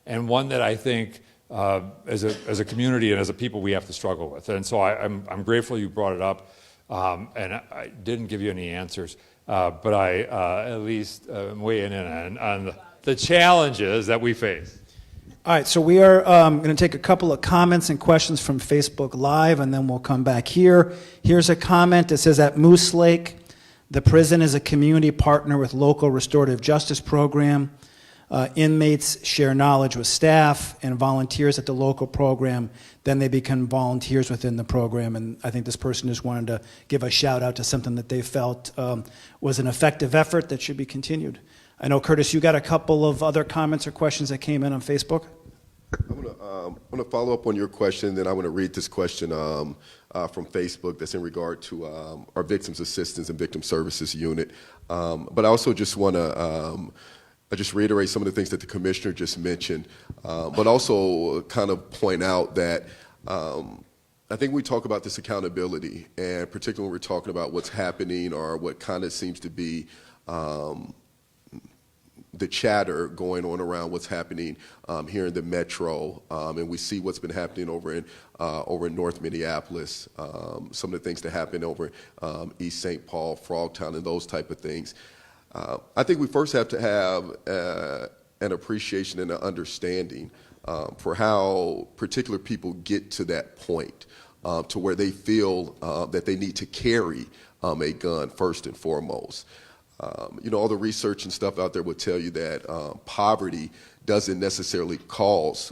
Speaker 4: and one that I think as a community and as a people we have to struggle with. And so I'm grateful you brought it up, and I didn't give you any answers, but I at least weighing in on the challenges that we face.
Speaker 1: All right, so we are going to take a couple of comments and questions from Facebook Live, and then we'll come back here. Here's a comment. It says, at Moose Lake, the prison is a community partner with local restorative justice program. Inmates share knowledge with staff and volunteers at the local program. Then they become volunteers within the program. And I think this person just wanted to give a shout out to something that they felt was an effective effort that should be continued. I know, Curtis, you got a couple of other comments or questions that came in on Facebook.
Speaker 3: I'm going to follow up on your question, then I want to read this question from Facebook that's in regard to our Victims Assistance and Victim Services Unit. But I also just want to just reiterate some of the things that the Commissioner just mentioned, but also kind of point out that I think we talk about this accountability, and particularly when we're talking about what's happening or what kind of seems to be the chatter going on around what's happening here in the metro, and we see what's been happening over in North Minneapolis, some of the things that happen over East St. Paul, Frogtown, and those type of things. I think we first have to have an appreciation and an understanding for how particular people get to that point, to where they feel that they need to carry a gun first and foremost. All the research and stuff out there would tell you that poverty doesn't necessarily cause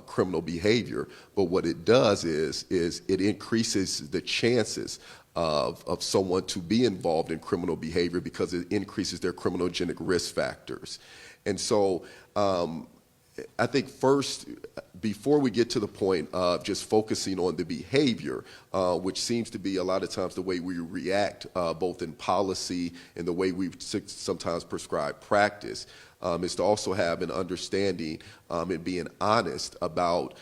Speaker 3: criminal behavior, but what it does is it increases the chances of someone to be involved in criminal behavior because it increases their criminogenic risk factors. And so I think first, before we get to the point of just focusing on the behavior, which seems to be a lot of times the way we react, both in policy and the way we sometimes prescribe practice, is to also have an understanding and being honest about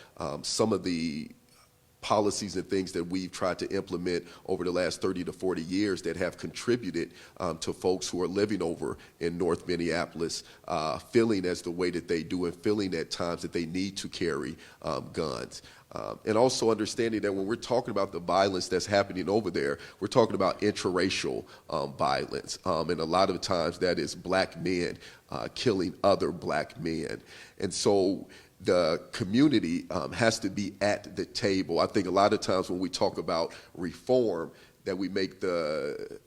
Speaker 3: some of the policies and things that we've tried to implement over the last 30 to 40 years that have contributed to folks who are living over in North Minneapolis feeling as the way that they do and feeling at times that they need to carry guns. And also understanding that when we're talking about the violence that's happening over there, we're talking about intraracial violence. And a lot of times that is black men killing other black men. And so the community has to be at the table. I think a lot of times when we talk about reform, that we make the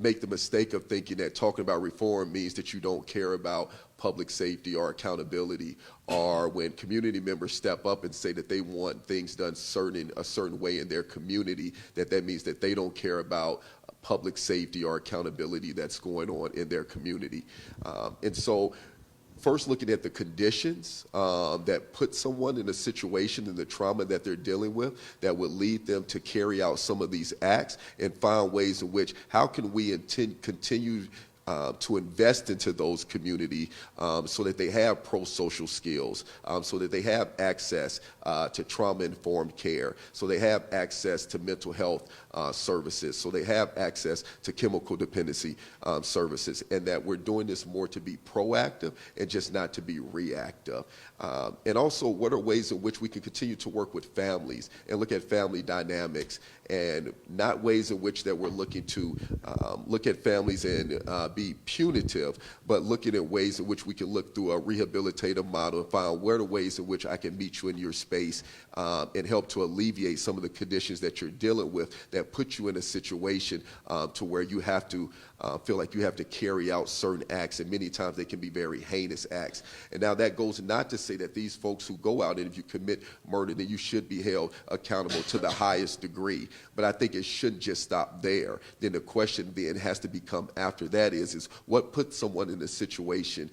Speaker 3: mistake of thinking that talking about reform means that you don't care about public safety or accountability, or when community members step up and say that they want things done a certain way in their community, that means that they don't care about public safety or accountability that's going on in their community. And so first looking at the conditions that put someone in a situation and the trauma that they're dealing with that would lead them to carry out some of these acts, and find ways in which, how can we continue to invest into those community so that they have pro-social skills, so that they have access to trauma-informed care, so they have access to mental health services, so they have access to chemical dependency services, and that we're doing this more to be proactive and just not to be reactive. And also, what are ways in which we can continue to work with families and look at family dynamics, and not ways in which that we're looking to look at families and be punitive, but looking at ways in which we can look through a rehabilitative model and find where are the ways in which I can meet you in your space and help to alleviate some of the conditions that you're dealing with that put you in a situation to where you have to feel like you have to carry out certain acts, and many times they can be very heinous acts. And now that goes not to say that these folks who go out and if you commit murder, then you should be held accountable to the highest degree. But I think it shouldn't just stop there. Then the question then has to become after that is what put someone in a situation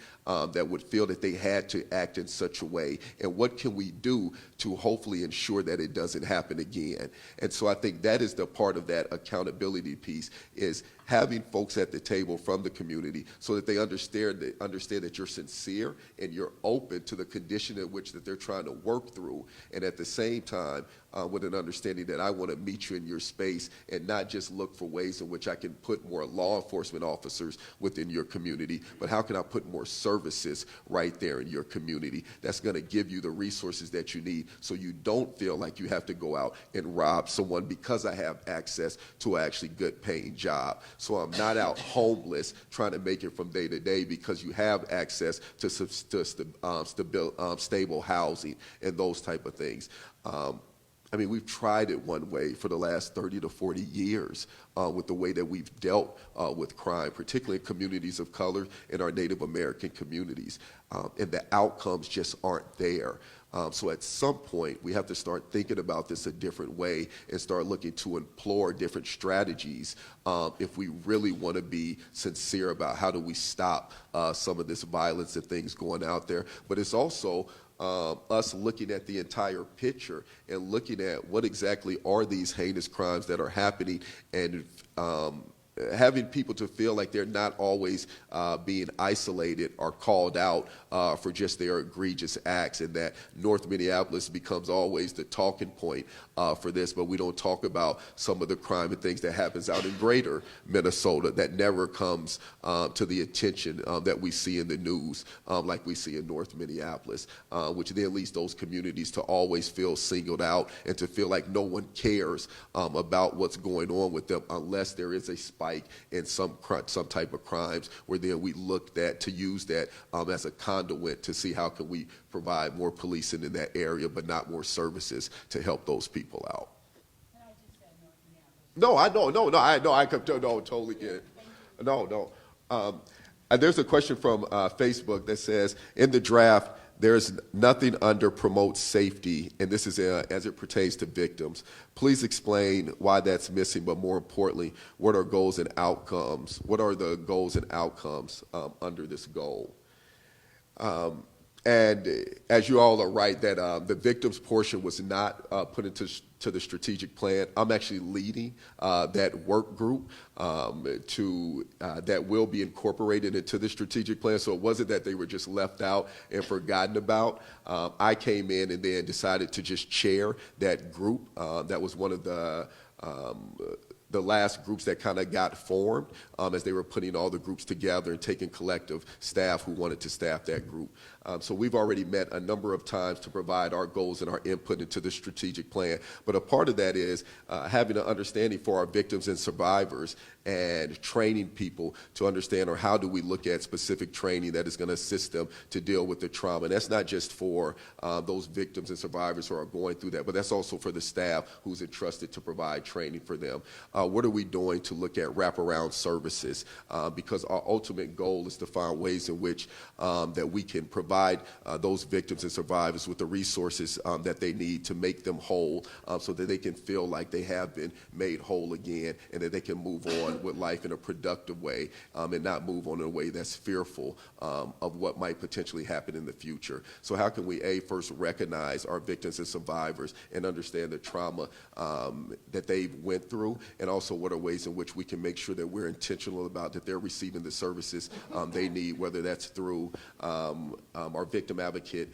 Speaker 3: that would feel that they had to act in such a way, and what can we do to hopefully ensure that it doesn't happen again. And so I think that is the part of that accountability piece, is having folks at the table from the community so that they understand that you're sincere and you're open to the condition in which that they're trying to work through, and at the same time with an understanding that I want to meet you in your space and not just look for ways in which I can put more law enforcement officers within your community, but how can I put more services right there in your community that's going to give you the resources that you need so you don't feel like you have to go out and rob someone because I have access to an actually good paying job. So I'm not out homeless trying to make it from day to day because you have access to stable housing and those type of things. I mean, we've tried it one way for the last 30 to 40 years with the way that we've dealt with crime, particularly in communities of color and our Native American communities, and the outcomes just aren't there. So at some point, we have to start thinking about this a different way and start looking to implore different strategies if we really want to be sincere about how do we stop some of this violence and things going out there. But it's also us looking at the entire picture and looking at what exactly are these heinous crimes that are happening, and having people to feel like they're not always being isolated or called out for just their egregious acts, and that North Minneapolis becomes always the talking point for this, but we don't talk about some of the crime and things that happens out in greater Minnesota that never comes to the attention that we see in the news, like we see in North Minneapolis, which then leads those communities to always feel singled out and to feel like no one cares about what's going on with them unless there is a spike in some type of crimes, where then we look to use that as a conduit to see how can we provide more policing in that area, but not more services to help those people out. No, I totally get it. No. There's a question from Facebook that says, in the draft, there's nothing under promote safety, and this is as it pertains to victims. Please explain why that's missing, but more importantly, what are goals and outcomes? What are the goals and outcomes under this goal? And as you all are right, that the victims portion was not put into the strategic plan. I'm actually leading that work group that will be incorporated into the strategic plan. So it wasn't that they were just left out and forgotten about. I came in and then decided to just chair that group. That was one of the last groups that kind of got formed as they were putting all the groups together and taking collective staff who wanted to staff that group. So we've already met a number of times to provide our goals and our input into the strategic plan. But a part of that is having an understanding for our victims and survivors and training people to understand, or how do we look at specific training that is going to assist them to deal with the trauma. And that's not just for those victims and survivors who are going through that, but that's also for the staff who's entrusted to provide training for them. What are we doing to look at wraparound services? Because our ultimate goal is to find ways in which that we can provide those victims and survivors with the resources that they need to make them whole, so that they can feel like they have been made whole again, and that they can move on with life in a productive way, and not move on in a way that's fearful of what might potentially happen in the future. So how can we, first recognize our victims and survivors and understand the trauma that they've went through, and also what are ways in which we can make sure that we're intentional about that they're receiving the services they need, whether that's through our victim advocate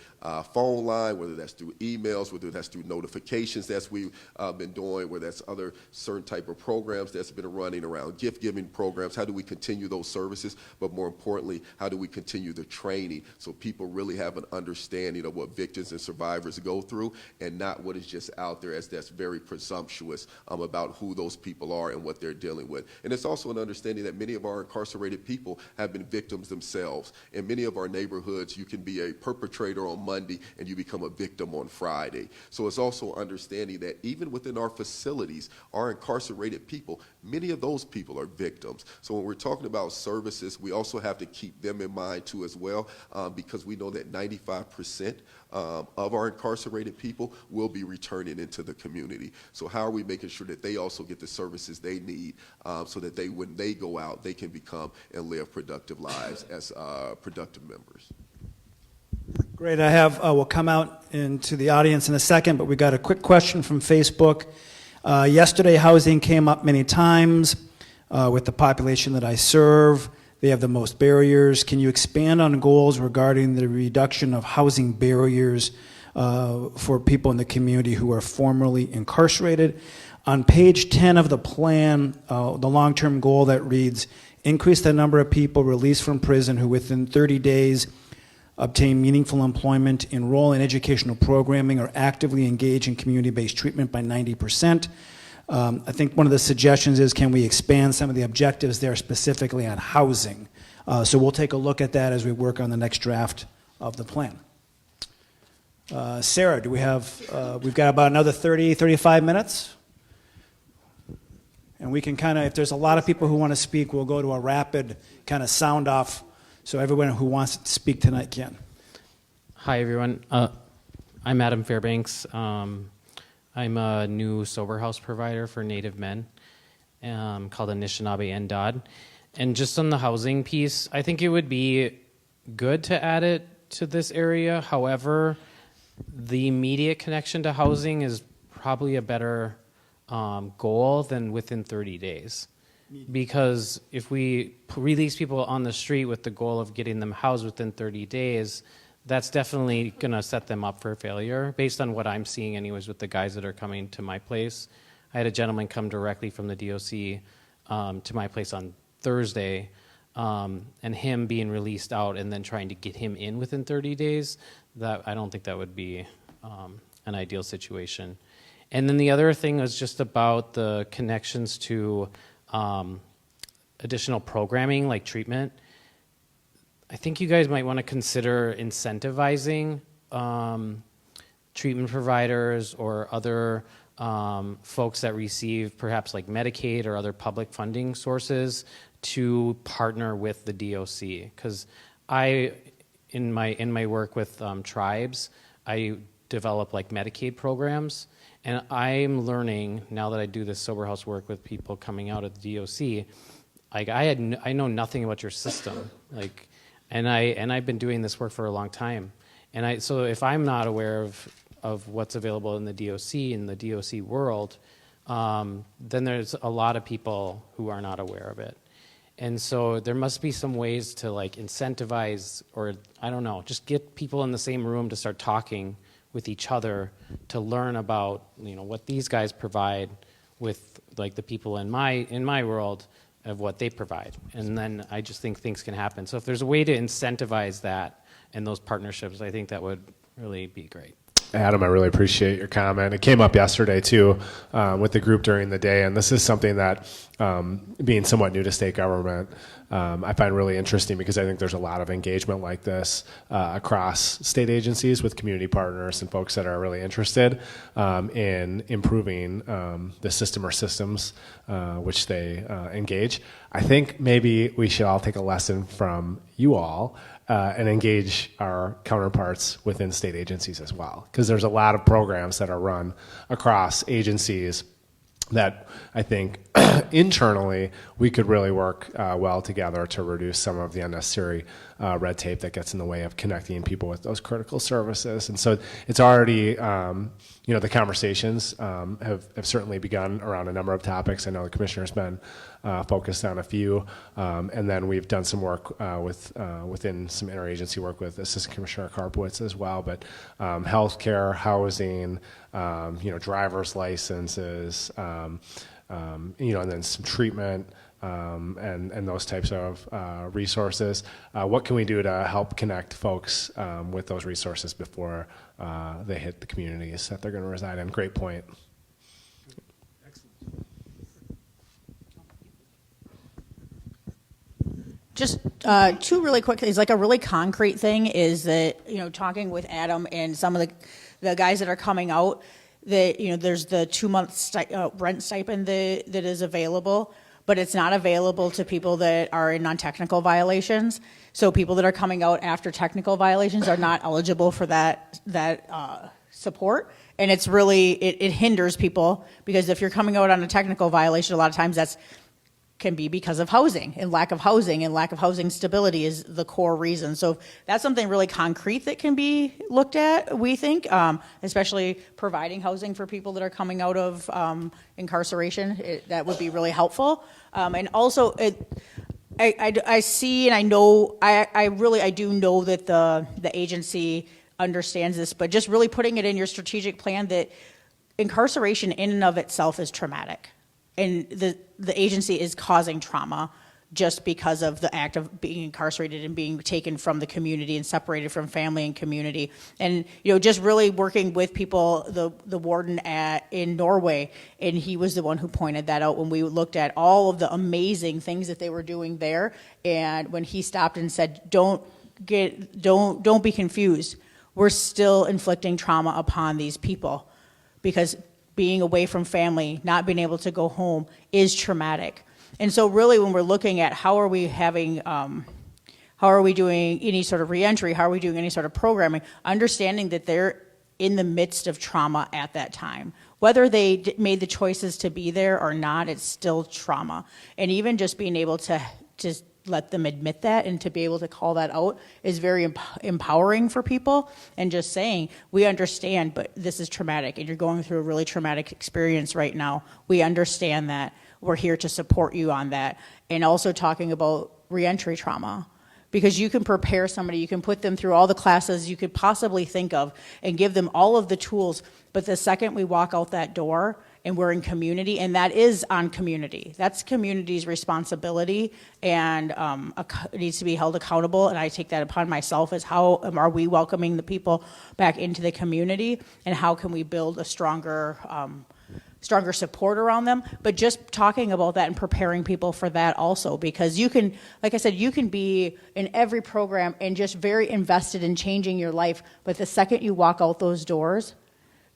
Speaker 3: phone line, whether that's through emails, whether that's through notifications that we've been doing, whether that's other certain type of programs that's been running around gift-giving programs. How do we continue those services? But more importantly, how do we continue the training so people really have an understanding of what victims and survivors go through, and not what is just out there as that's very presumptuous about who those people are and what they're dealing with. And it's also an understanding that many of our incarcerated people have been victims themselves. In many of our neighborhoods, you can be a perpetrator on Monday and you become a victim on Friday. So it's also understanding that even within our facilities, our incarcerated people, many of those people are victims. So when we're talking about services, we also have to keep them in mind too as well, because we know that 95% of our incarcerated people will be returning into the community. So how are we making sure that they also get the services they need, so that when they go out, they can become and live productive lives as productive members?
Speaker 1: Great. We'll come out into the audience in a second, but we got a quick question from Facebook. Yesterday, housing came up many times with the population that I serve. They have the most barriers. Can you expand on goals regarding the reduction of housing barriers for people in the community who are formerly incarcerated? On page 10 of the plan, the long-term goal that reads, increase the number of people released from prison who within 30 days obtain meaningful employment, enroll in educational programming, or actively engage in community-based treatment by 90%. I think one of the suggestions is, can we expand some of the objectives there specifically on housing? So we'll take a look at that as we work on the next draft of the plan. Sarah, we've got about another 30, 35 minutes? And we can kind of, if there's a lot of people who want to speak, we'll go to a rapid kind of sound off, so everyone who wants to speak tonight can.
Speaker 10: Hi, everyone. I'm Adam Fairbanks. I'm a new sober house provider for Native men called Anishinaabe and Dodd. And just on the housing piece, I think it would be good to add it to this area. However, the immediate connection to housing is probably a better goal than within 30 days. because if we release people on the street with the goal of getting them housed within 30 days, that's definitely going to set them up for failure, based on what I'm seeing anyways with the guys that are coming to my place. I had a gentleman come directly from the DOC to my place on Thursday, and him being released out and then trying to get him in within 30 days, that I don't think that would be an ideal situation. And then the other thing was just about the connections to additional programming like treatment. I think you guys might want to consider incentivizing treatment providers or other folks that receive perhaps like Medicaid or other public funding sources to partner with the DOC. Because in my work with tribes, I develop like Medicaid programs, and I'm learning now that I do this sober house work with people coming out of the DOC. Like I know nothing about your system, like, and I've been doing this work for a long time, and so if I'm not aware of what's available in the DOC world, then there's a lot of people who are not aware of it. And so there must be some ways to like incentivize, or I don't know, just get people in the same room to start talking with each other to learn about, you know, what these guys provide with like the people in my world of what they provide. And then I just think things can happen. So if there's a way to incentivize that and those partnerships, I think that would really be great.
Speaker 5: Adam, I really appreciate your comment. It came up yesterday, too, with the group during the day, and this is something that, being somewhat new to state government, I find really interesting because I think there's a lot of engagement like this across state agencies with community partners and folks that are really interested in improving the system or systems which they engage. I think maybe we should all take a lesson from you all and engage our counterparts within state agencies as well, because there's a lot of programs that are run across agencies that I think internally we could really work well together to reduce some of the unnecessary red tape that gets in the way of connecting people with those critical services. And so it's already, the conversations have certainly begun around a number of topics. I know the commissioner's been focused on a few, and then we've done some work within some interagency work with Assistant Commissioner Karpowitz as well. But healthcare, housing, driver's licenses, and then some treatment and those types of resources. What can we do to help connect folks with those resources before they hit the communities that they're going to reside in? Great point.
Speaker 7: Just two really quick things. Like a really concrete thing is that, talking with Adam and some of the guys that are coming out, that, there's the 2-month rent stipend that is available, but it's not available to people that are in non-technical violations. So people that are coming out after technical violations are not eligible for that support. And it's really, it hinders people, because if you're coming out on a technical violation, a lot of times can be because of housing and lack of housing stability is the core reason. So that's something really concrete that can be looked at, we think, especially providing housing for people that are coming out of incarceration. That would be really helpful. And also, I see and I know, I do know that the agency understands this, but just really putting it in your strategic plan that incarceration in and of itself is traumatic. And the agency is causing trauma just because of the act of being incarcerated and being taken from the community and separated from family and community. And, just really working with people, the warden in Norway, and he was the one who pointed that out when we looked at all of the amazing things that they were doing there. And when he stopped and said, don't be confused. We're still inflicting trauma upon these people, because being away from family, not being able to go home is traumatic. And so really when we're looking at how are we doing any sort of reentry, how are we doing any sort of programming, understanding that they're in the midst of trauma at that time. Whether they made the choices to be there or not, it's still trauma. And even just being able to let them admit that, and to be able to call that out is very empowering for people. And just saying, we understand, but this is traumatic, and you're going through a really traumatic experience right now. We understand that. We're here to support you on that. And also talking about reentry trauma, because you can prepare somebody, you can put them through all the classes you could possibly think of and give them all of the tools. But the second we walk out that door and we're in community, and that is on community. That's community's responsibility, and it needs to be held accountable. And I take that upon myself, as how are we welcoming the people back into the community, and how can we build a stronger support around them. But just talking about that and preparing people for that also, because you can, like I said, you can be in every program and just very invested in changing your life, but the second you walk out those doors,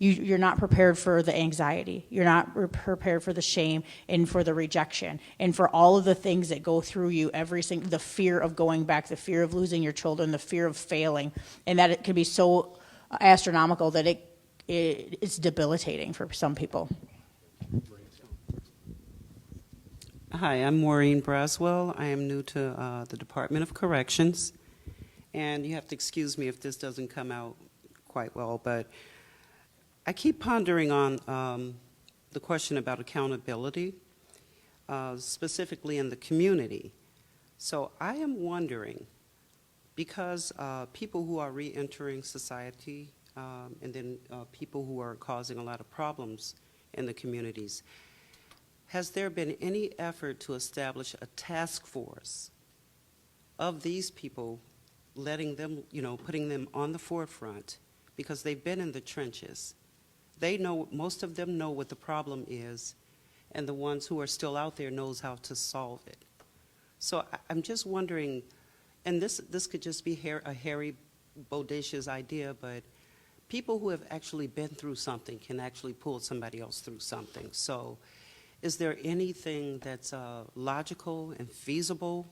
Speaker 7: you're not prepared for the anxiety. You're not prepared for the shame and for the rejection and for all of the things that go through you, the fear of going back, the fear of losing your children, the fear of failing, and that it can be so astronomical that it's debilitating for some people.
Speaker 11: Hi, I'm Maureen Braswell. I am new to the Department of Corrections, and you have to excuse me if this doesn't come out quite well, but I keep pondering on the question about accountability, specifically in the community. So I am wondering, because people who are re-entering society and then people who are causing a lot of problems in the communities, has there been any effort to establish a task force of these people, letting them, putting them on the forefront, because they've been in the trenches? They know, most of them know what the problem is, and the ones who are still out there knows how to solve it. So I'm just wondering, and this could just be a hairy, bodacious idea, but people who have actually been through something can actually pull somebody else through something. So is there anything that's logical and feasible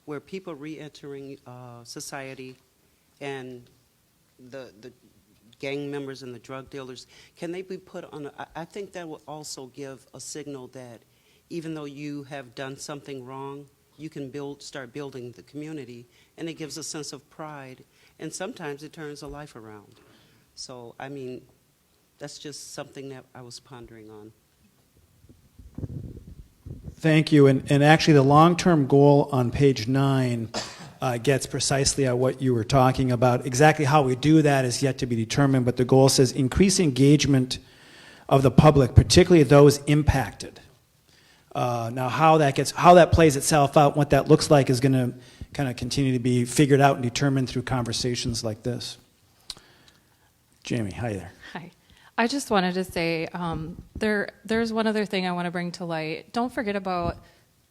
Speaker 11: where people re-entering society and the gang members and the drug dealers, can they be put on I think that will also give a signal that even though you have done something wrong, you can start building the community, and it gives a sense of pride, and sometimes it turns a life around. So, I mean, that's just something that I was pondering on.
Speaker 1: Thank you. And actually, the long-term goal on page 9 gets precisely at what you were talking about. Exactly how we do that is yet to be determined, but the goal says increase engagement of the public, particularly those impacted. Now, how that plays itself out, what that looks like, is going to kind of continue to be figured out and determined through conversations like this. Jamie, hi there.
Speaker 12: Hi. I just wanted to say there's one other thing I want to bring to light. Don't forget about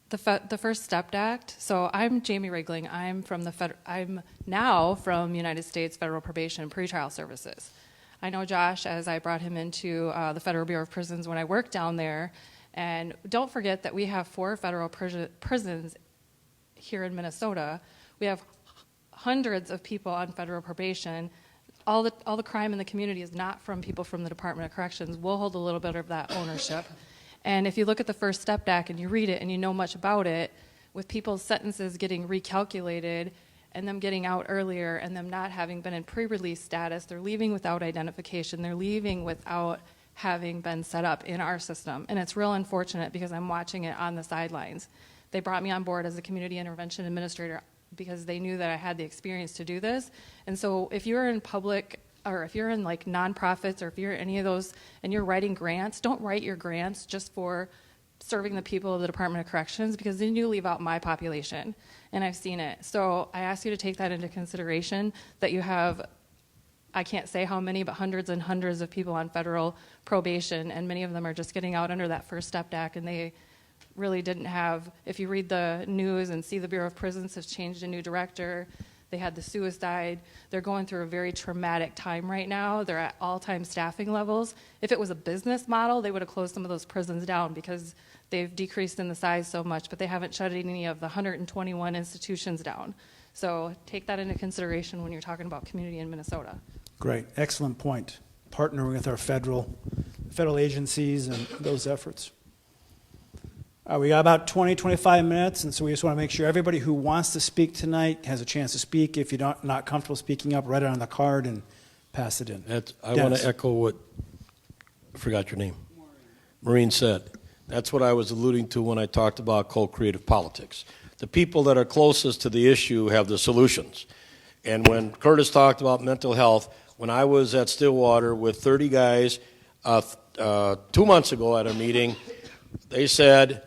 Speaker 12: the First Step Act. So I'm Jamie Rigling. I'm now from United States Federal Probation and Pretrial Services. I know Josh, as I brought him into the Federal Bureau of Prisons when I worked down there. And don't forget that we have 4 federal prisons here in Minnesota. We have hundreds of people on federal probation. All the crime in the community is not from people from the Department of Corrections. We'll hold a little bit of that ownership. And if you look at the First Step Act and you read it and you know much about it, with people's sentences getting recalculated and them getting out earlier and them not having been in pre-release status, they're leaving without identification, they're leaving without having been set up in our system. And it's real unfortunate because I'm watching it on the sidelines. They brought me on board as a community intervention administrator because they knew that I had the experience to do this. And so if you're in public, or if you're in like nonprofits, or if you're any of those and you're writing grants, don't write your grants just for serving the people of the Department of Corrections, because then you leave out my population, and I've seen it. So I ask you to take that into consideration, that you have, I can't say how many, but hundreds and hundreds of people on federal probation, and many of them are just getting out under that First Step Act, and they really didn't have, if you read the news and see the Bureau of Prisons has changed a new director, they had the suicide, they're going through a very traumatic time right now, they're at all-time staffing levels. If it was a business model, they would have closed some of those prisons down because they've decreased in the size so much, but they haven't shut any of the 121 institutions down. So take that into consideration when you're talking about community in Minnesota.
Speaker 1: Great, excellent point. Partnering with our federal agencies and those efforts. We got about 20, 25 minutes, and so we just want to make sure everybody who wants to speak tonight has a chance to speak. If you're not comfortable speaking up, write it on the card and pass it in.
Speaker 6: I want to echo what, I forgot your name. Maureen said. That's what I was alluding to when I talked about co-creative politics. The people that are closest to the issue have the solutions. And when Curtis talked about mental health, when I was at Stillwater with 30 guys 2 months ago at a meeting, they said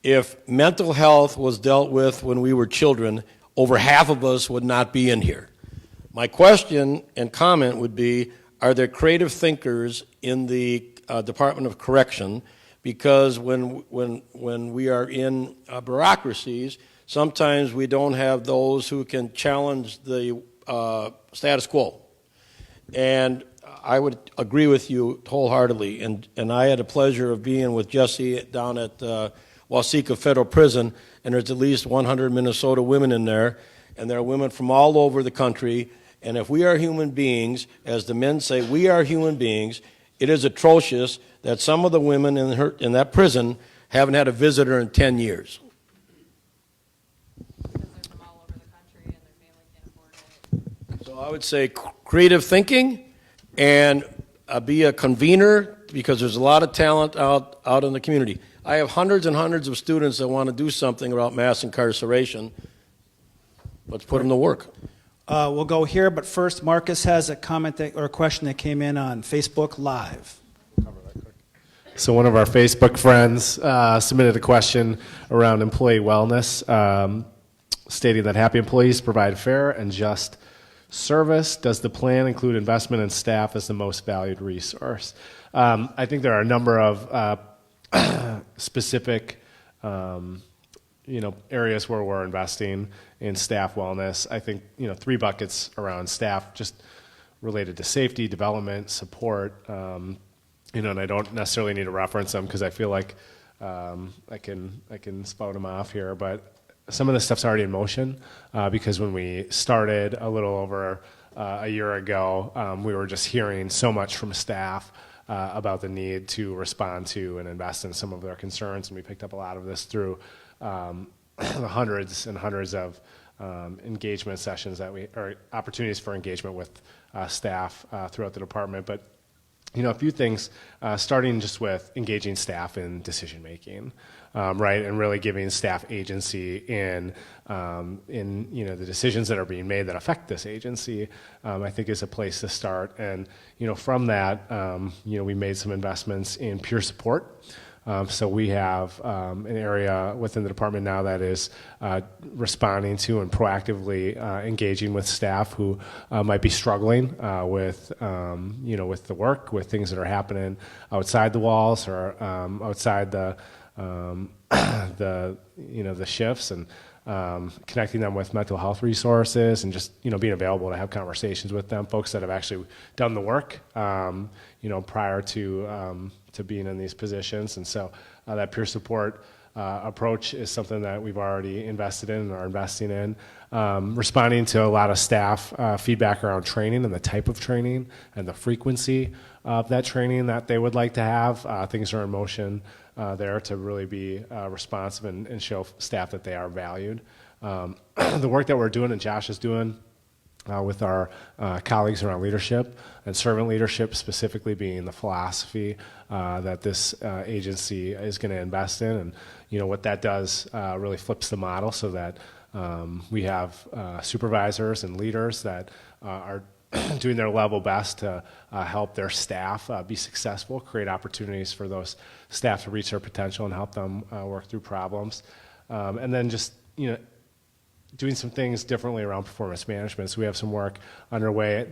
Speaker 6: if mental health was dealt with when we were children, over half of us would not be in here. My question and comment would be, are there creative thinkers in the Department of Correction? Because when we are in bureaucracies, sometimes we don't have those who can challenge the status quo. And I would agree with you wholeheartedly. And I had the pleasure of being with Jesse down at Waseca Federal Prison, and there's at least 100 Minnesota women in there, and there are women from all over the country. And if we are human beings, as the men say, we are human beings, it is atrocious that some of the women in that prison haven't had a visitor in 10 years.
Speaker 12: Because they're from all over the country and their family can't afford it.
Speaker 6: So I would say creative thinking and be a convener, because there's a lot of talent out in the community. I have hundreds and hundreds of students that want to do something about mass incarceration. Let's put them to work.
Speaker 1: We'll go here, but first, Marcus has a comment or a question that came in on Facebook Live.
Speaker 5: So one of our Facebook friends submitted a question around employee wellness, stating that happy employees provide fair and just service. Does the plan include investment in staff as the most valued resource? I think there are a number of specific areas where we're investing in staff wellness. I think 3 buckets around staff, just related to safety, development, support. And I don't necessarily need to reference them because I feel like I can spout them off here. But some of this stuff's already in motion because when we started a little over a year ago, we were just hearing so much from staff about the need to respond to and invest in some of their concerns, and we picked up a lot of this through the hundreds and hundreds of engagement sessions or opportunities for engagement with staff throughout the department. But a few things, starting just with engaging staff in decision making, right, and really giving staff agency in the decisions that are being made that affect this agency, I think is a place to start. And from that, we made some investments in peer support. So we have an area within the department now that is responding to and proactively engaging with staff who might be struggling with the work, with things that are happening outside the walls or outside the shifts, and connecting them with mental health resources, and just being available to have conversations with them, folks that have actually done the work prior to being in these positions. And so that peer support approach is something that we've already invested in and are investing in. Responding to a lot of staff feedback around training and the type of training and the frequency of that training that they would like to have. Things are in motion there to really be responsive and show staff that they are valued. The work that we're doing and Josh is doing with our colleagues around leadership and servant leadership, specifically being the philosophy that this agency is going to invest in. And what that does really flips the model so that we have supervisors and leaders that are doing their level best to help their staff be successful, create opportunities for those staff to reach their potential and help them work through problems. And then just, doing some things differently around performance management. So we have some work underway.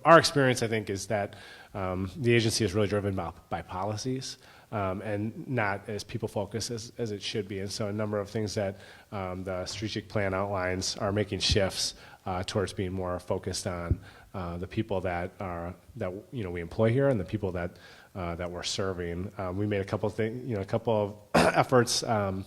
Speaker 5: Our experience, I think, is that the agency is really driven by policies and not as people-focused as it should be. And so a number of things that the strategic plan outlines are making shifts towards being more focused on the people that we employ here and the people that we're serving. We made a couple of efforts to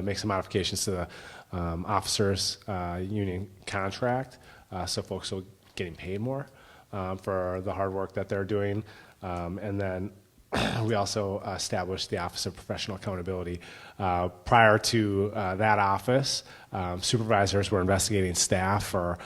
Speaker 5: make some modifications to the officers' union contract, so folks are getting paid more for the hard work that they're doing. And then we also established the Office of Professional Accountability. Prior to that office, supervisors were investigating staff for,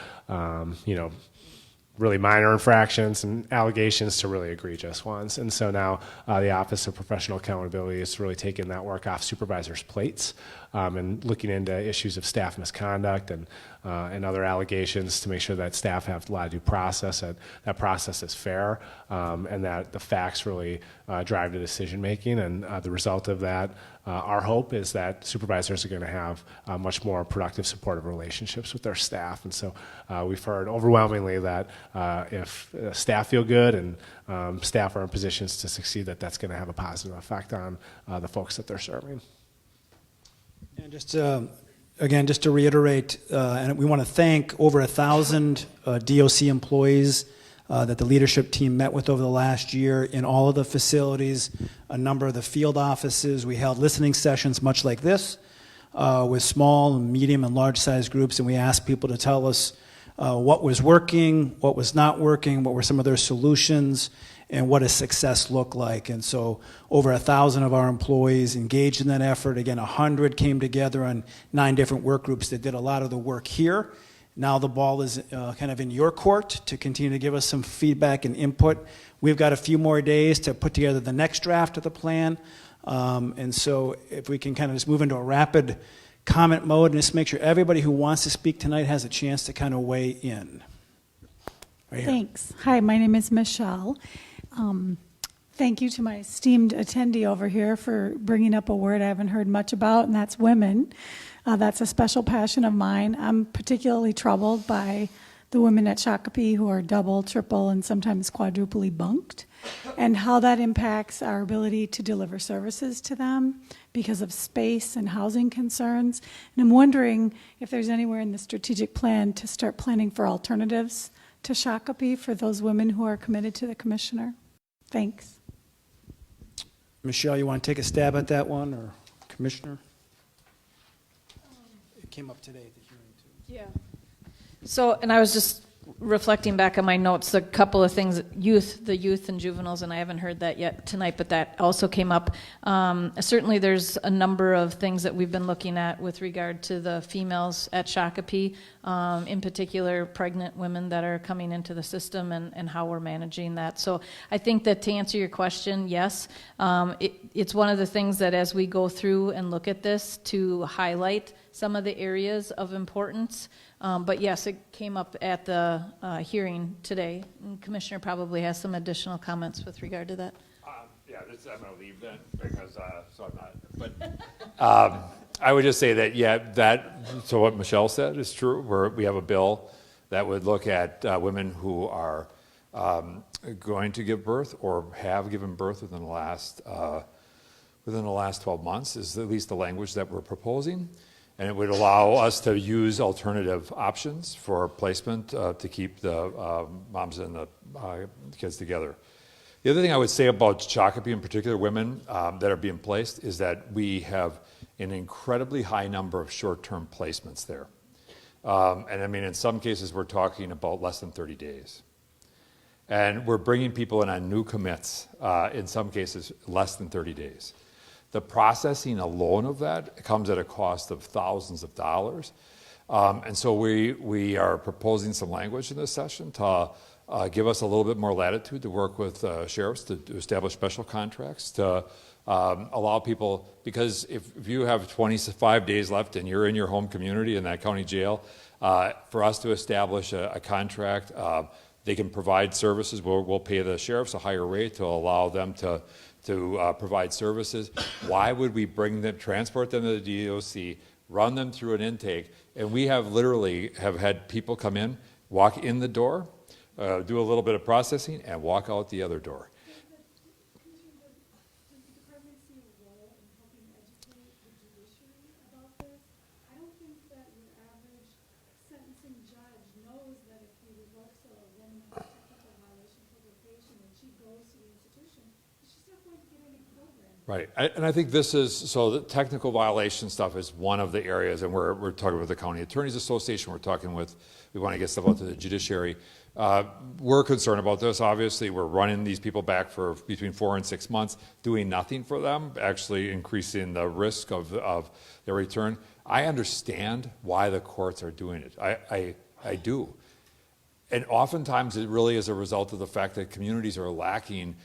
Speaker 5: really minor infractions and allegations to really egregious ones. And so now the Office of Professional Accountability is really taking that work off supervisors' plates and looking into issues of staff misconduct and other allegations to make sure that staff have a lot of due process, and that process is fair, and that the facts really drive the decision making. And the result of that, our hope is that supervisors are going to have much more productive, supportive relationships with their staff. And so we've heard overwhelmingly that if staff feel good and staff are in positions to succeed, that's going to have a positive effect on the folks that they're serving.
Speaker 1: And just again, just to reiterate, and we want to thank over 1,000 DOC employees that the leadership team met with over the last year in all of the facilities, a number of the field offices. We held listening sessions much like this with small, medium, and large-sized groups, and we asked people to tell us what was working, what was not working, what were some of their solutions, and what does success look like. And so over 1,000 of our employees engaged in that effort. Again, 100 came together on 9 different work groups that did a lot of the work here. Now the ball is kind of in your court to continue to give us some feedback and input. We've got a few more days to put together the next draft of the plan. And so if we can kind of just move into a rapid comment mode and just make sure everybody who wants to speak tonight has a chance to kind of weigh in. Right here.
Speaker 13: Thanks. Hi, my name is Michelle. Thank you to my esteemed attendee over here for bringing up a word I haven't heard much about, and that's women. That's a special passion of mine. I'm particularly troubled by the women at Shakopee who are double, triple, and sometimes quadruply bunked, and how that impacts our ability to deliver services to them because of space and housing concerns. And I'm wondering if there's anywhere in the strategic plan to start planning for alternatives to Shakopee for those women who are committed to the commissioner. Thanks.
Speaker 1: Michelle, you want to take a stab at that one, or Commissioner? It came up today at the hearing, too.
Speaker 2: Yeah. So, and I was just reflecting back on my notes, a couple of things, the youth and juveniles, and I haven't heard that yet tonight, but that also came up. Certainly there's a number of things that we've been looking at with regard to the females at Shakopee, in particular pregnant women that are coming into the system and how we're managing that. So I think that to answer your question, yes, it's one of the things that as we go through and look at this to highlight some of the areas of importance. But yes, it came up at the hearing today. And Commissioner probably has some additional comments with regard to that.
Speaker 4: Yeah, I'm going to leave then because so I'm not. But I would just say that so what Michelle said is true. We have a bill that would look at women who are going to give birth or have given birth within the last 12 months. Is at least the language that we're proposing. And it would allow us to use alternative options for placement to keep the moms and the kids together. The other thing I would say about Shakopee, in particular women that are being placed, is that we have an incredibly high number of short-term placements there. And I mean, in some cases, we're talking about less than 30 days. And we're bringing people in on new commits, in some cases, less than 30 days. The processing alone of that comes at a cost of thousands of dollars. And so we are proposing some language in this session to give us a little bit more latitude to work with sheriffs to establish special contracts to allow people, because if you have 25 days left and you're in your home community in that county jail, for us to establish a contract, they can provide services. We'll pay the sheriffs a higher rate to allow them to provide services. Why would we transport them to the DOC, run them through an intake, and we have had people come in, walk in the door, do a little bit of processing, and walk out the other door. Right, and I think this is, so the technical violation stuff is one of the areas, and we're talking with the County Attorneys Association, we want to get stuff out to the judiciary. We're concerned about this. Obviously, we're running these people back for between 4 and 6 months, doing nothing for them, actually increasing the risk of their return. I understand why the courts are doing it. I do. And oftentimes it really is a result of the fact that communities are lacking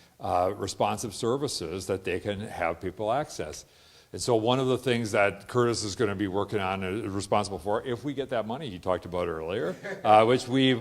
Speaker 4: responsive services that they can have people access. And so one of the things that Curtis is going to be working on and is responsible for, if we get that money he talked about earlier, which we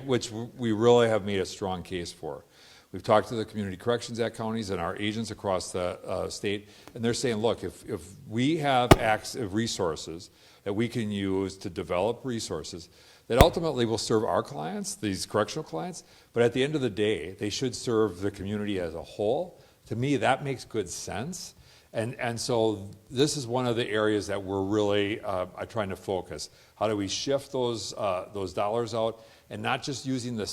Speaker 4: really have made a strong case for. We've talked to the Community Corrections Act counties and our agents across the state, and they're saying, look, if we have resources that we can use to develop resources that ultimately will serve our clients, these correctional clients, but at the end of the day, they should serve the community as a whole. To me, that makes good sense. And so this is one of the areas that we're really trying to focus. How do we shift those dollars out and not just using the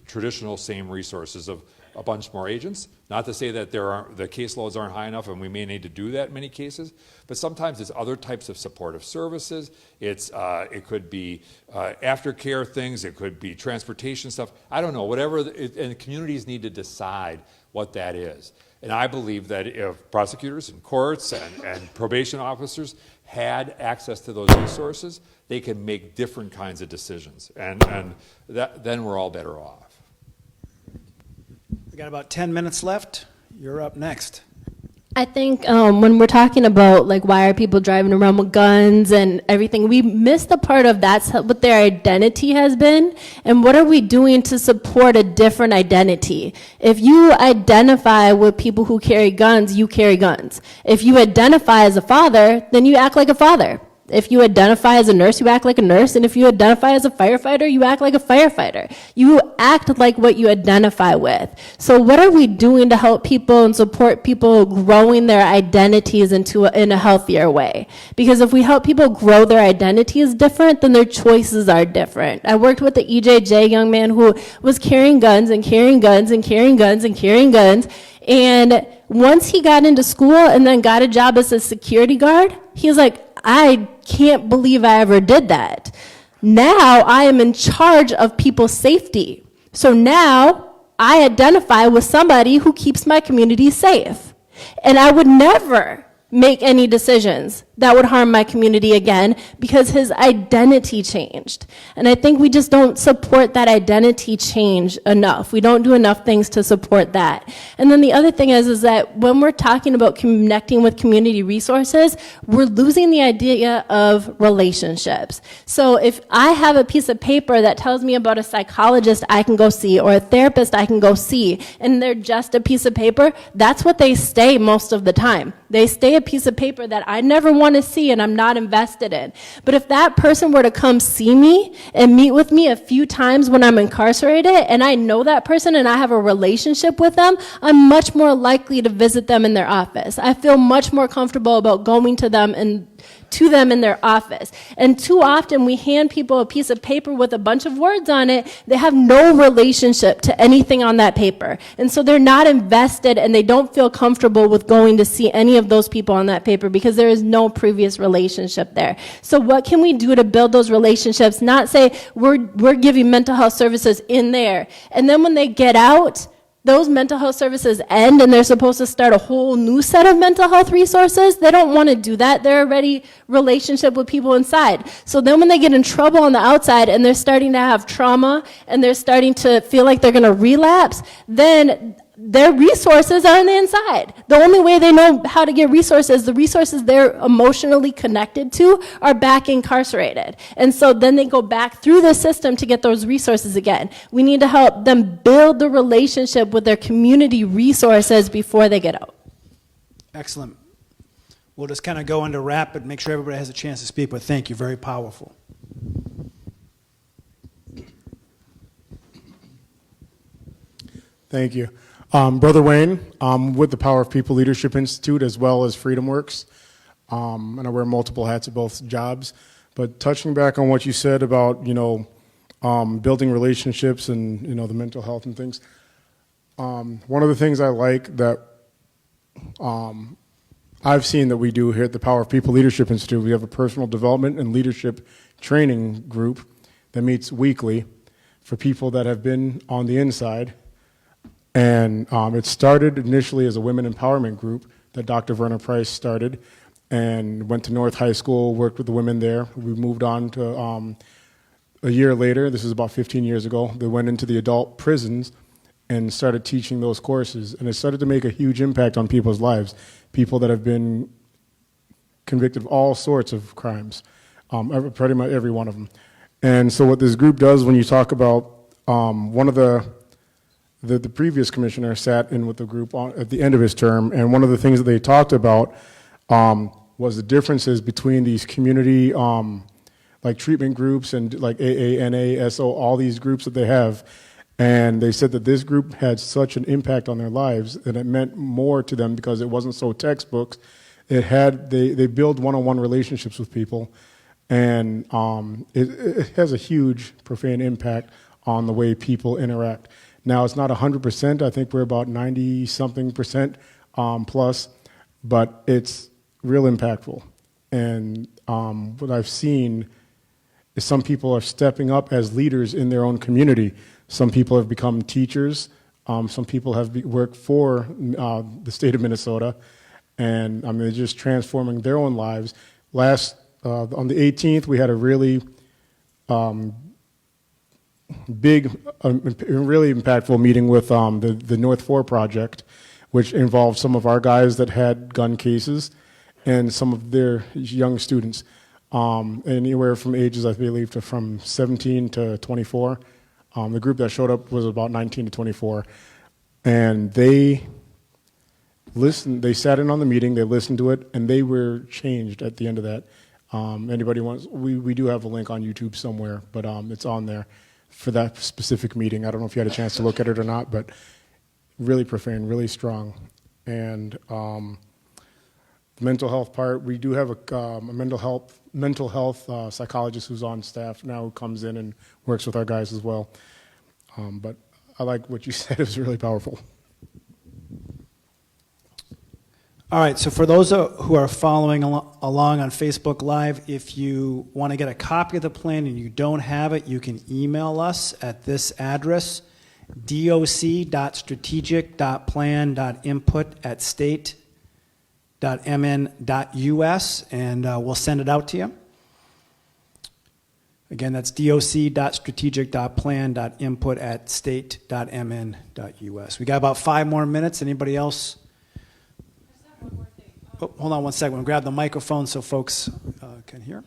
Speaker 4: traditional resources of a bunch more agents? Not to say that the caseloads aren't high enough and we may need to do that in many cases, but sometimes it's other types of supportive services. It could be aftercare things, it could be transportation stuff. I don't know, whatever, and communities need to decide what that is. And I believe that if prosecutors and courts and probation officers had access to those resources, they can make different kinds of decisions. And then we're all better off.
Speaker 1: We got about 10 minutes left. You're up next.
Speaker 14: I think when we're talking about like why are people driving around with guns and everything, we miss the part of that's what their identity has been, and what are we doing to support a different identity. If you identify with people who carry guns, you carry guns. If you identify as a father, then you act like a father. If you identify as a nurse, you act like a nurse. And if you identify as a firefighter, you act like a firefighter. You act like what you identify with. So what are we doing to help people and support people growing their identities in a healthier way? Because if we help people grow their identities different, then their choices are different. I worked with the EJJ young man who was carrying guns and carrying guns and carrying guns and carrying guns. And once he got into school and then got a job as a security guard, he was like, I can't believe I ever did that. Now I am in charge of people's safety. So now I identify with somebody who keeps my community safe. And I would never make any decisions that would harm my community again because his identity changed. And I think we just don't support that identity change enough. We don't do enough things to support that. And then the other thing is that when we're talking about connecting with community resources, we're losing the idea of relationships. So if I have a piece of paper that tells me about a psychologist I can go see or a therapist I can go see, and they're just a piece of paper, that's what they stay most of the time. They stay a piece of paper that I never want to see and I'm not invested in. But if that person were to come see me and meet with me a few times when I'm incarcerated and I know that person and I have a relationship with them, I'm much more likely to visit them in their office. I feel much more comfortable about going to them in their office. And too often we hand people a piece of paper with a bunch of words on it. They have no relationship to anything on that paper. And so they're not invested and they don't feel comfortable with going to see any of those people on that paper because there is no previous relationship there. So what can we do to build those relationships? Not say we're giving mental health services in there. And then when they get out, those mental health services end and they're supposed to start a whole new set of mental health resources. They don't want to do that. They're already relationship with people inside. So then when they get in trouble on the outside and they're starting to have trauma and they're starting to feel like they're going to relapse, then their resources are on the inside. The only way they know how to get resources, the resources they're emotionally connected to, are back incarcerated. And so then they go back through the system to get those resources again. We need to help them build the relationship with their community resources before they get out.
Speaker 1: Excellent. We'll just kind of go into wrap and make sure everybody has a chance to speak, but thank you. Very powerful.
Speaker 15: Thank you. Brother Wayne, with the Power of People Leadership Institute as well as Freedom Works, and I wear multiple hats at both jobs. But touching back on what you said about, building relationships and, the mental health and things, one of the things I like that I've seen that we do here at the Power of People Leadership Institute, we have a personal development and leadership training group that meets weekly for people that have been on the inside. And it started initially as a women empowerment group that Dr. Verna Price started, and went to North High School, worked with the women there. We moved on to a year later, this is about 15 years ago, they went into the adult prisons and started teaching those courses. And it started to make a huge impact on people's lives, people that have been convicted of all sorts of crimes, pretty much every one of them. And so what this group does, when you talk about one of the previous commissioner sat in with the group at the end of his term, and one of the things that they talked about was the differences between these community like treatment groups and like AA, NA, SO, all these groups that they have. And they said that this group had such an impact on their lives, and it meant more to them because it wasn't so textbooks. It had, they build one-on-one relationships with people, and it has a huge, profound impact on the way people interact. Now, it's not 100%. I think we're about 90-something% plus, but it's real impactful. And what I've seen is some people are stepping up as leaders in their own community. Some people have become teachers. Some people have worked for the state of Minnesota, and they're just transforming their own lives. On the 18th, we had a really big, really impactful meeting with the North 4 Project, which involved some of our guys that had gun cases and some of their young students, anywhere from ages, I believe, from 17 to 24. The group that showed up was about 19 to 24. And they listened, they sat in on the meeting, they listened to it, and they were changed at the end of that. Anybody wants, we do have a link on YouTube somewhere, but it's on there for that specific meeting. I don't know if you had a chance to look at it or not, but really profound, really strong. And the mental health part, we do have a mental health psychologist who's on staff now, who comes in and works with our guys as well. But I like what you said, it was really powerful.
Speaker 1: All right, so for those who are following along on Facebook Live, if you want to get a copy of the plan and you don't have it, you can email us at this address, doc.strategic.plan.input@state.mn.us, and we'll send it out to you. Again, that's doc.strategic.plan.input@state.mn.us. We got about 5 more minutes. Anybody else? Oh, hold on one second. We'll grab the microphone so folks can hear.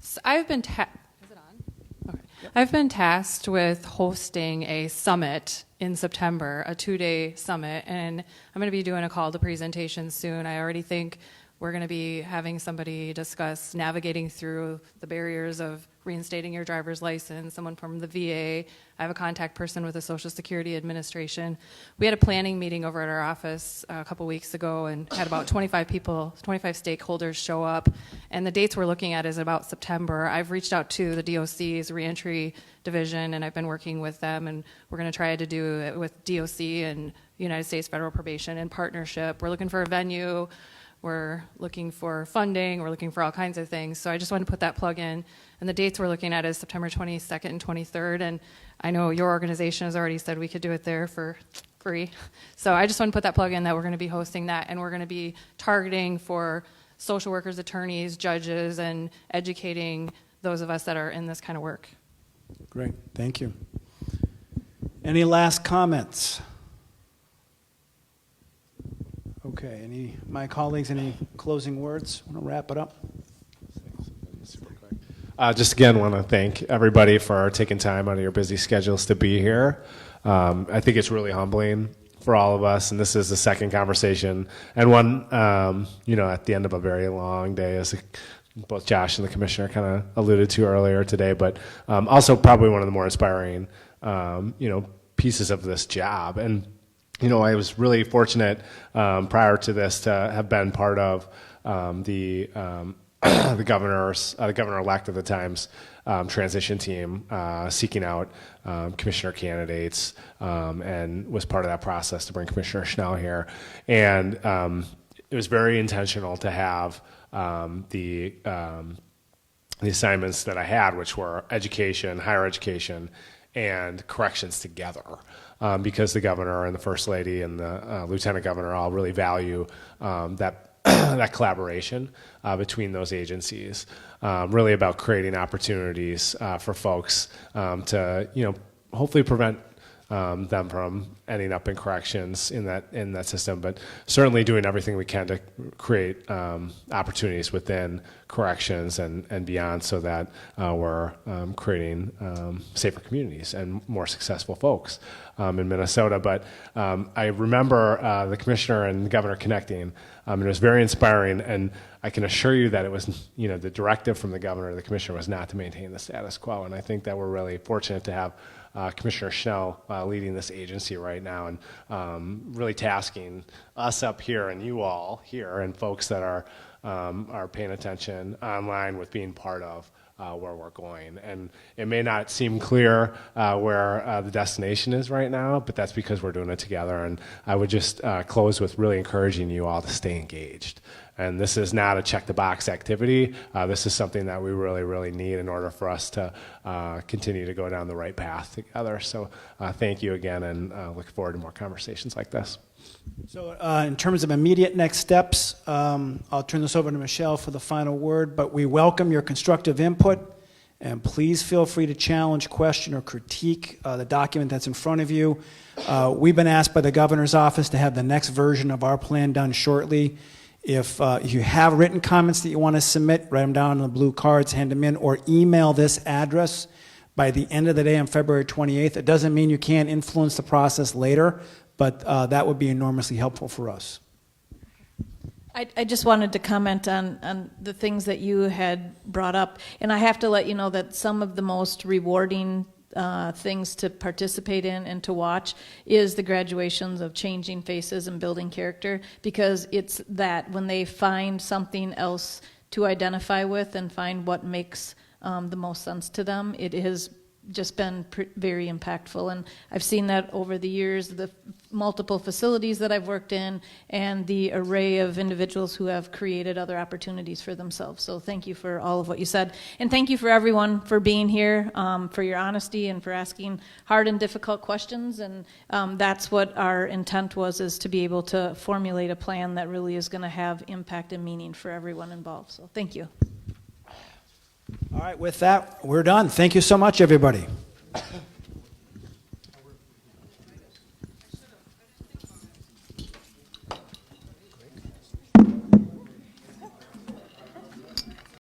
Speaker 12: So I've been is it on? Okay. Yep. I've been tasked with hosting a summit in September, a 2-day summit, and I'm going to be doing a call to presentation soon. I already think we're going to be having somebody discuss navigating through the barriers of reinstating your driver's license, someone from the VA. I have a contact person with the Social Security Administration. We had a planning meeting over at our office a couple weeks ago and had about 25 people, 25 stakeholders show up. And the dates we're looking at is about September. I've reached out to the DOC's reentry division, and I've been working with them, and we're going to try to do it with DOC and United States Federal Probation in partnership. We're looking for a venue. We're looking for funding. We're looking for all kinds of things. So I just wanted to put that plug in. And the dates we're looking at is September 22nd and 23rd. And I know your organization has already said we could do it there for free. So I just want to put that plug in that we're going to be hosting that. And we're going to be targeting for social workers, attorneys, judges, and educating those of us that are in this kind of work.
Speaker 1: Great. Thank you. Any last comments? Okay, my colleagues, any closing words? Want to wrap it up?
Speaker 5: Just again, want to thank everybody for taking time out of your busy schedules to be here. I think it's really humbling for all of us, and this is the second conversation, and one, at the end of a very long day, as both Josh and the commissioner kind of alluded to earlier today, but also probably one of the more inspiring, pieces of this job. And I was really fortunate prior to this to have been part of the governor-elect at the time's transition team seeking out commissioner candidates and was part of that process to bring Commissioner Schnell here. And it was very intentional to have the assignments that I had, which were education, higher education, and corrections together, because the governor and the first lady and the lieutenant governor all really value that that collaboration between those agencies, really about creating opportunities for folks to, hopefully prevent them from ending up in corrections in that system, but certainly doing everything we can to create opportunities within corrections and beyond, so that we're creating safer communities and more successful folks in Minnesota. But I remember the commissioner and the governor connecting, and it was very inspiring. And I can assure you that it was, the directive from the governor or the commissioner was not to maintain the status quo. And I think that we're really fortunate to have Commissioner Schnell leading this agency right now, and really tasking us up here and you all here and folks that are paying attention online with being part of where we're going. And it may not seem clear where the destination is right now, but that's because we're doing it together. And I would just close with really encouraging you all to stay engaged. And this is not a check-the-box activity. This is something that we really, really need in order for us to continue to go down the right path together. So thank you again, and look forward to more conversations like this.
Speaker 1: So in terms of immediate next steps, I'll turn this over to Michelle for the final word, but we welcome your constructive input, and please feel free to challenge, question, or critique the document that's in front of you. We've been asked by the governor's office to have the next version of our plan done shortly. If you have written comments that you want to submit, write them down on the blue cards, hand them in, or email this address by the end of the day on February 28th. It doesn't mean you can't influence the process later, but that would be enormously helpful for us.
Speaker 2: I just wanted to comment on the things that you had brought up, and I have to let you know that some of the most rewarding things to participate in and to watch is the graduations of changing faces and building character, because it's that when they find something else to identify with and find what makes the most sense to them, it has just been very impactful. And I've seen that over the years, the multiple facilities that I've worked in, and the array of individuals who have created other opportunities for themselves. So thank you for all of what you said. And thank you for everyone for being here, for your honesty, and for asking hard and difficult questions. And that's what our intent was, is to be able to formulate a plan that really is going to have impact and meaning for everyone involved. So thank you.
Speaker 1: All right, with that, we're done. Thank you so much, everybody.